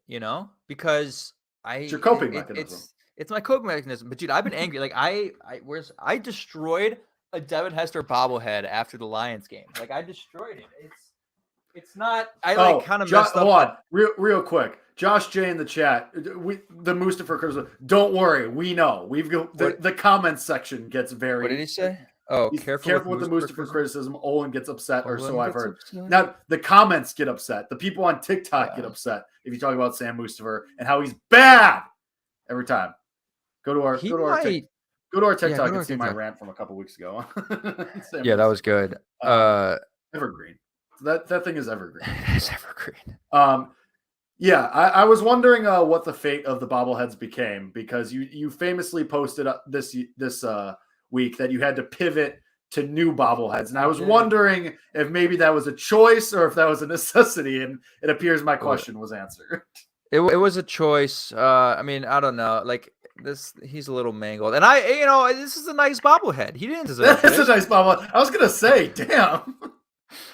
because it's your coping mechanism. It's my coping mechanism. But dude, I've been angry. Like, I destroyed a Devin Hester bobblehead after the Lions game. Like, I destroyed it. It's not. I kind of messed up. Hold on, real quick. Josh J in the chat. The Mustipher criticism. Don't worry, we know. The comments section gets very. What did he say? Oh, careful with the Mustipher criticism. Olin gets upset, or so I've heard. Now the comments get upset. The people on TikTok get upset if you talk about Sam Mustipher and how he's bad every time. Go to our TikTok and see my rant from a couple weeks ago. Yeah, that was good. Evergreen. That thing is evergreen. It's evergreen. Yeah, I was wondering what the fate of the bobbleheads became, because you famously posted this week that you had to pivot to new bobbleheads, and I was wondering if maybe that was a choice or if that was a necessity, and it appears my question was answered. It was a choice. I mean, I don't know. Like, he's a little mangled, and this is a nice bobblehead. He didn't deserve it. It's a nice bobblehead. I was gonna say, damn.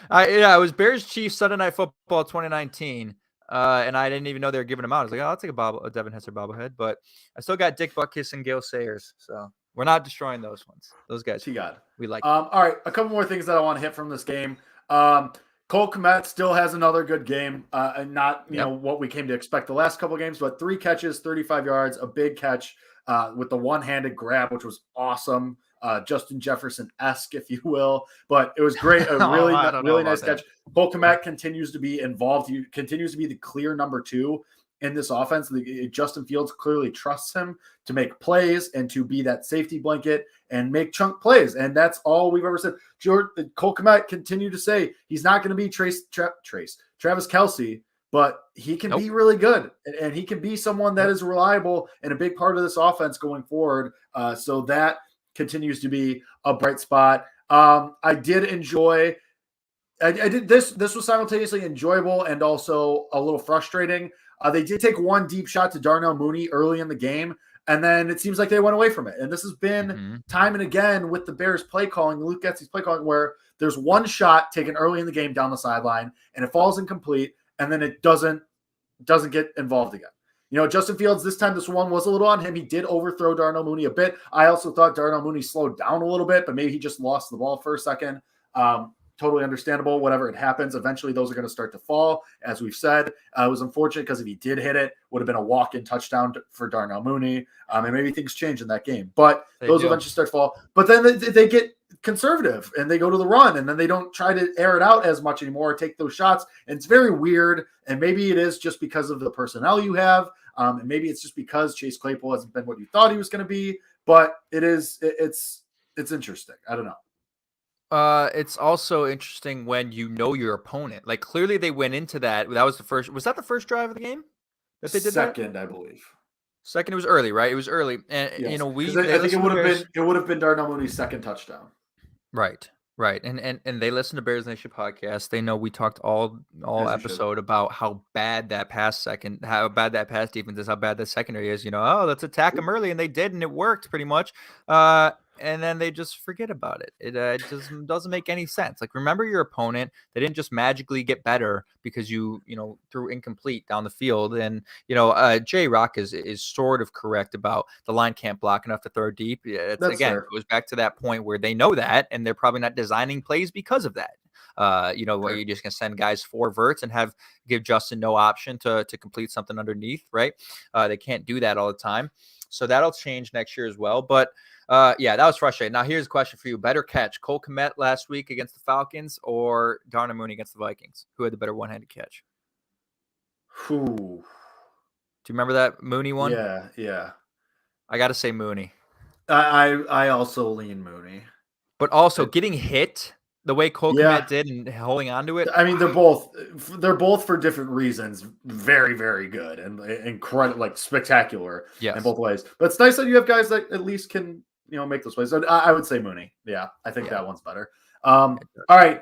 It was Bears Chiefs Sunday Night Football 2019, and I didn't even know they were giving them out. I was like, I'll take a Devin Hester bobblehead, but I still got Dick Butkus and Gale Sayers, so we're not destroying those ones. Those guys, we like. All right, a couple more things that I want to hit from this game. Cole Kmet still has another good game, and not Yep. what we came to expect the last couple of games, but 3 catches, 35 yards, a big catch with the one-handed grab, which was awesome, Justin Jefferson-esque, if you will. But it was great, a Oh, really I don't know really about nice that. catch. Cole Kmet continues to be involved. He continues to be the clear number 2 in this offense. Justin Fields clearly trusts him to make plays and to be that safety blanket and make chunk plays. And that's all we've ever said. Cole Kmet continued to say he's not going to be Travis Kelce, but he can be really good. And he can be someone that is reliable and a big part of this offense going forward. So that continues to be a bright spot. I did enjoy I did this. This was simultaneously enjoyable and also a little frustrating. They did take one deep shot to Darnell Mooney early in the game, and then it seems like they went away from it. And this has been time and again with the Bears play calling, Luke Getsy's play calling, where there's one shot taken early in the game down the sideline, and it falls incomplete, and then it doesn't get involved again. Justin Fields, this time this one was a little on him. He did overthrow Darnell Mooney a bit. I also thought Darnell Mooney slowed down a little bit, but maybe he just lost the ball for a second. Totally understandable. Whatever it happens, eventually those are going to start to fall. As we've said, it was unfortunate because if he did hit it, would have been a walk-in touchdown for Darnell Mooney. And maybe things change in that game, but those eventually start to fall. But then they get conservative and they go to the run, and then they don't try to air it out as much anymore, take those shots. And it's very weird. And maybe it is just because of the personnel you have. And maybe it's just because Chase Claypool hasn't been what you thought he was going to be, but it's interesting. I don't know. It's also interesting when you know your opponent. Like, clearly they went into that. That was the first. Was that the first drive of the game that they did Second, that? I believe. Second, it was early, right? It was early, and yes. I think it would have been Darnell Mooney's second touchdown. Right. And they listen to Bears Nation podcast. They know we talked all episode about how bad that pass defense is, how bad the secondary is. Let's attack them early, and they did, and it worked pretty much. And then they just forget about it. It just doesn't make any sense. Like, remember your opponent. They didn't just magically get better because you threw incomplete down the field. And J Rock is sort of correct about the line can't block enough to throw deep. It goes back to that point where they know that, and they're probably not designing plays because of that. Where you're just gonna send guys 4 verts and give Justin no option to complete something underneath, right? They can't do that all the time. So that'll change next year as well. But that was frustrating. Now, here's a question for you. Better catch, Cole Kmet last week against the Falcons or Darnell Mooney against the Vikings? Who had the better one-handed catch? Ooh. Do you remember that Mooney one? Yeah. I got to say Mooney. I also lean Mooney. But also getting hit the way Cole Kmet did and holding on to it. I mean, they're both for different reasons very, very good and incredible, like spectacular in both ways. But it's nice that you have guys that at least can make those plays. So I would say Mooney. Yeah, I think that one's better. All right.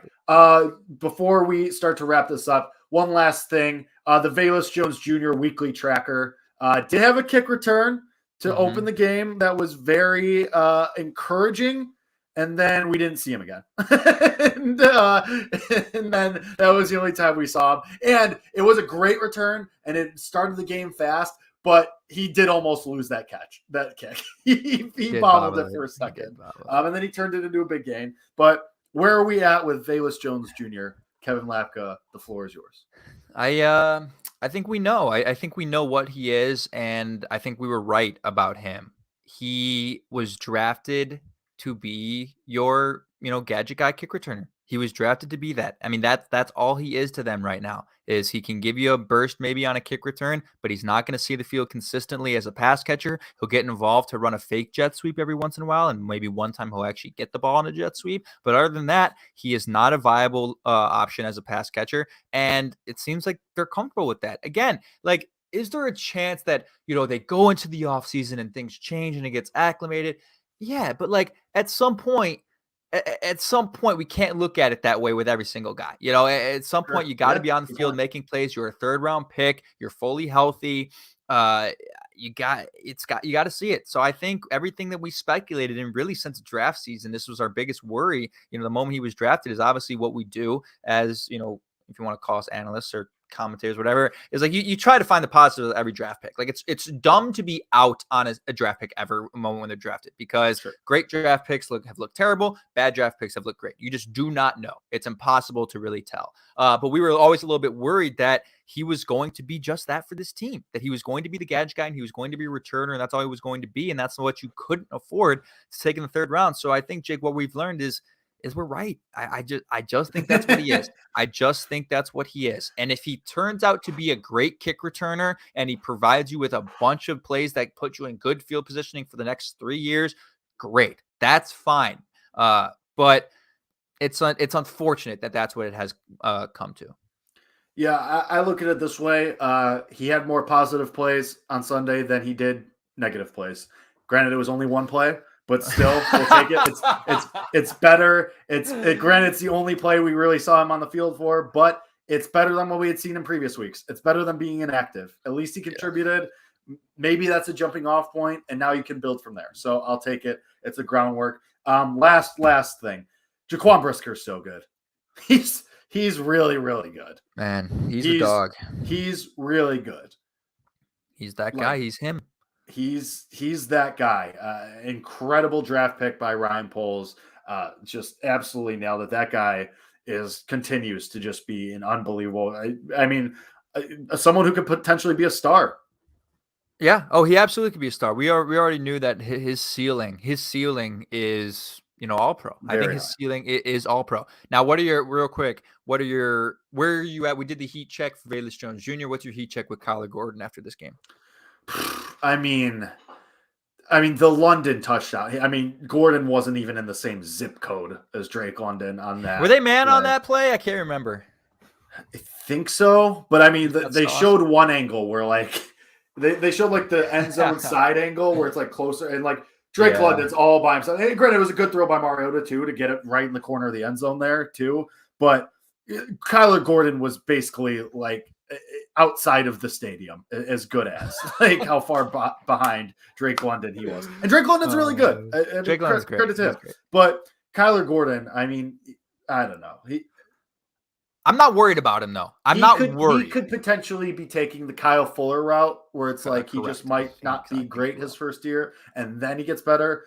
Before we start to wrap this up, one last thing. The Velus Jones Jr. weekly tracker did have a kick return to open the game that was very encouraging. And then we didn't see him again. and then that was the only time we saw him. And it was a great return, and it started the game fast, but he did almost lose that kick. he bobbled it for a second. And then he turned it into a big gain. But where are we at with Velus Jones Jr.? Kevin Lapka, the floor is yours. I think we know. I think we know what he is, and I think we were right about him. He was drafted to be your, gadget guy kick returner. He was drafted to be that. I mean, that's all he is to them right now, is he can give you a burst maybe on a kick return, but he's not going to see the field consistently as a pass catcher. He'll get involved to run a fake jet sweep every once in a while, and maybe one time he'll actually get the ball on a jet sweep. But other than that, he is not a viable option as a pass catcher, and it seems like they're comfortable with that. Again, like, is there a chance that, they go into the offseason and things change and it gets acclimated? Yeah, but like at some point, we can't look at it that way with every single guy. At some point, you got to be on the field making plays. You're a 3rd-round pick. You're fully healthy. You got to see it. So I think everything that we speculated, and really since draft season, this was our biggest worry. The moment he was drafted is obviously what we do as, if you want to call us analysts or commentators, whatever, is like you try to find the positive of every draft pick. Like it's dumb to be out on a draft pick ever moment when they're drafted, because great draft picks have looked terrible, bad draft picks have looked great. You just do not know. It's impossible to really tell. But we were always a little bit worried that he was going to be just that for this team, that he was going to be the gadget guy and he was going to be a returner, and that's all he was going to be. And that's what you couldn't afford to take in the third round. So I think, Jake, what we've learned is we're right. I just think that's what he is. I just think that's what he is. And if he turns out to be a great kick returner and he provides you with a bunch of plays that put you in good field positioning for the next 3 years, great. That's fine. But it's unfortunate that that's what it has come to. Yeah, I look at it this way. He had more positive plays on Sunday than he did negative plays. Granted, it was only one play, but still, we'll take it. It's better. Granted, it's the only play we really saw him on the field for, but it's better than what we had seen in previous weeks. It's better than being inactive. At least he contributed. Yeah. Maybe that's a jumping off point, and now you can build from there. So I'll take it. It's a groundwork. Last thing. Jaquan Brisker's so good. He's really, really good. Man, he's a dog. He's really good. He's that guy. He's him. He's that guy. Incredible draft pick by Ryan Poles. Just absolutely nailed it. That guy continues to just be an unbelievable. I mean, someone who could potentially be a star. Yeah. Oh, he absolutely could be a star. We already knew that his ceiling is, all pro. I think his ceiling is all pro. Now, where are you at? We did the heat check for Velus Jones Jr. What's your heat check with Kyler Gordon after this game? I mean, the London touchdown. I mean, Gordon wasn't even in the same zip code as Drake London on that. Were they man on that play? I can't remember. I think so, but I mean, they showed one angle where like they showed like the end zone side angle where it's like closer, and like Drake London's all by himself. Hey, granted, it was a good throw by Mariota too to get it right in the corner of the end zone there too, but Kyler Gordon was basically like outside of the stadium, as good as like how far behind Drake London he was. And Drake London's really good. Drake London's great. Credit to him. But Kyler Gordon, I mean, I don't know. I'm not worried about him though. I'm not worried. He could potentially be taking the Kyle Fuller route where it's like he just might not be great his first year and then he gets better.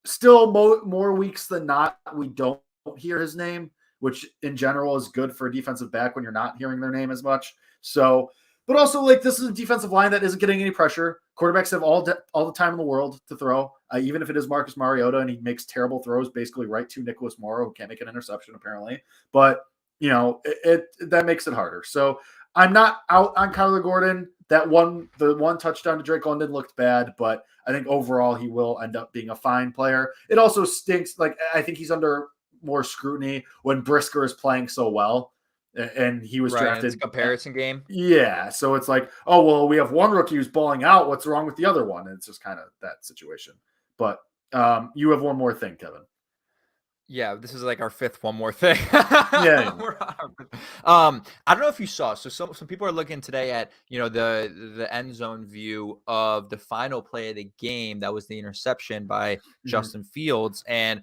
Still more weeks than not, we don't hear his name, which in general is good for a defensive back when you're not hearing their name as much. So, but also like this is a defensive line that isn't getting any pressure. Quarterbacks have all the time in the world to throw, even if it is Marcus Mariota and he makes terrible throws basically right to Nicholas Morrow, who can't make an interception apparently. But that makes it harder. So I'm not out on Kyler Gordon. The one touchdown to Drake London looked bad, but I think overall he will end up being a fine player. It also stinks. Like I think he's under more scrutiny when Brisker is playing so well, and he was drafted. It's a comparison game. Yeah, so it's like, oh well, we have one rookie who's balling out. What's wrong with the other one? And it's just kind of that situation. But you have one more thing, Kevin. Yeah, this is like our fifth one more thing. Yeah. I don't know if you saw. So some people are looking today at the end zone view of the final play of the game. That was the interception by Justin Fields, and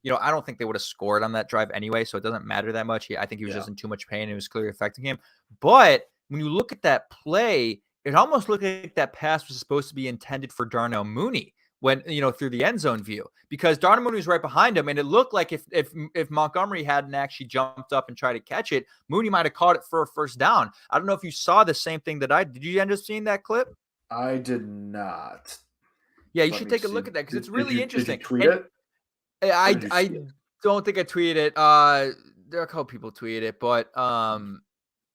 I don't think they would have scored on that drive anyway, so it doesn't matter that much. I think he was just in too much pain. It was clearly affecting him. But when you look at that play, it almost looked like that pass was supposed to be intended for Darnell Mooney when, through the end zone view, because Darnell Mooney was right behind him. And it looked like if Montgomery hadn't actually jumped up and tried to catch it, Mooney might have caught it for a first down. I don't know if you saw the same thing that I did. Did you end up seeing that clip? I did not. Yeah, you should take a look at that because it's really interesting. Did you tweet it? I don't think I tweeted it. There are a couple people tweeted it, but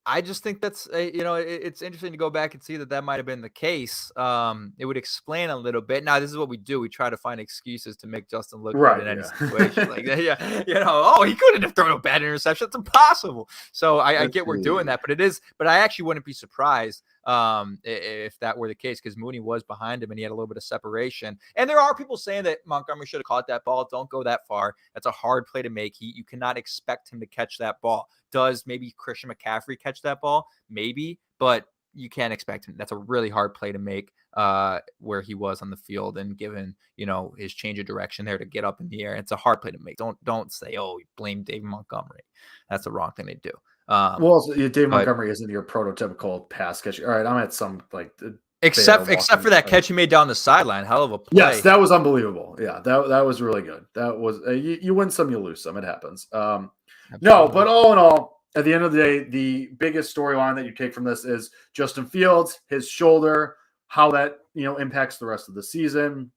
I just think that's it's interesting to go back and see that might have been the case. It would explain a little bit. Now, this is what we do. We try to find excuses to make Justin look good in any situation. Like, he couldn't have thrown a bad interception. It's impossible. So I get we're doing that, but I actually wouldn't be surprised if that were the case, because Mooney was behind him and he had a little bit of separation. And there are people saying that Montgomery should have caught that ball. Don't go that far. That's a hard play to make. You cannot expect him to catch that ball. Does maybe Christian McCaffrey catch that ball? Maybe, but you can't expect him. That's a really hard play to make where he was on the field, and given, his change of direction there to get up in the air. It's a hard play to make. Don't say, oh, blame David Montgomery. That's the wrong thing to do. Dave but Montgomery isn't your prototypical pass catcher. All right, I'm at some except for that catch he made down the sideline, hell of a play. Yes, that was unbelievable. Yeah, that was really good. That was you win some, you lose some. It happens. No, but all in all, at the end of the day, the biggest storyline that you take from this is Justin Fields, his shoulder, how that impacts the rest of the season,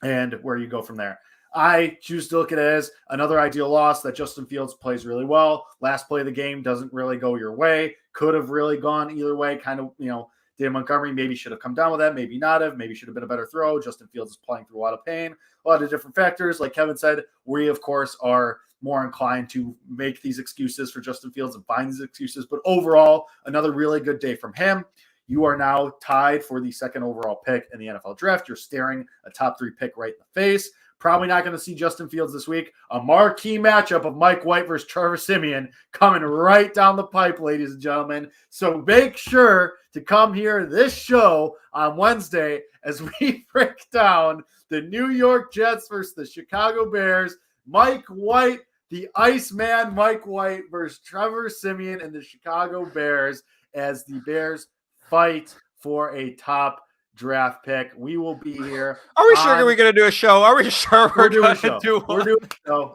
and where you go from there. I choose to look at it as another ideal loss that Justin Fields plays really well. Last play of the game doesn't really go your way. Could have really gone either way. Kind of, David Montgomery maybe should have come down with that, maybe not have, maybe should have been a better throw. Justin Fields is playing through a lot of pain, a lot of different factors. Like Kevin said, we, of course, are more inclined to make these excuses for Justin Fields and find these excuses. But overall, another really good day from him. You are now tied for the second overall pick in the NFL draft. You're staring a top 3 pick right in the face. Probably not going to see Justin Fields this week. A marquee matchup of Mike White versus Trevor Siemian coming right down the pipe, ladies and gentlemen. So make sure to come here this show on Wednesday as we break down the New York Jets versus the Chicago Bears. Mike White, the Iceman Mike White versus Trevor Siemian and the Chicago Bears as the Bears fight for a top draft pick. We will be here. Are we sure we're going to do a show? Are we sure we're doing going a show? to do one?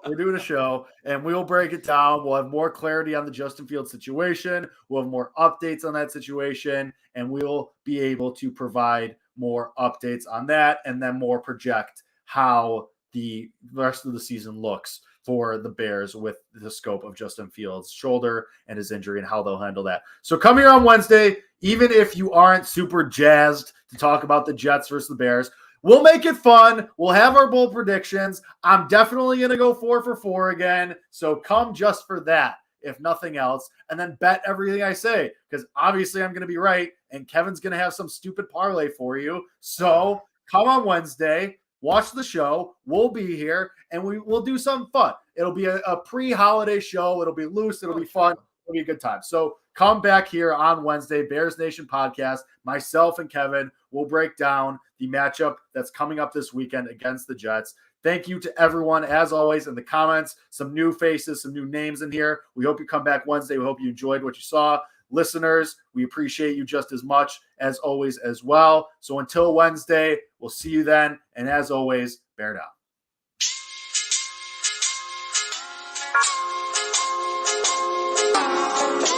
We're doing a show, and we'll break it down. We'll have more clarity on the Justin Fields situation. We'll have more updates on that situation, and we'll be able to provide more updates on that and then more project how the rest of the season looks for the Bears with the scope of Justin Fields' shoulder and his injury and how they'll handle that. So come here on Wednesday, even if you aren't super jazzed to talk about the Jets versus the Bears. We'll make it fun. We'll have our bold predictions. I'm definitely going to go 4 for 4 again. So come just for that, if nothing else, and then bet everything I say, because obviously I'm going to be right, and Kevin's going to have some stupid parlay for you. So come on Wednesday. Watch the show. We'll be here, and we'll do something fun. It'll be a pre-holiday show. It'll be loose. It'll be fun. It'll be a good time. So come back here on Wednesday, Bears Nation podcast. Myself and Kevin will break down the matchup that's coming up this weekend against the Jets. Thank you to everyone, as always, in the comments. Some new faces, some new names in here. We hope you come back Wednesday. We hope you enjoyed what you saw. Listeners, we appreciate you just as much as always as well. So until Wednesday, we'll see you then. And as always, bear down.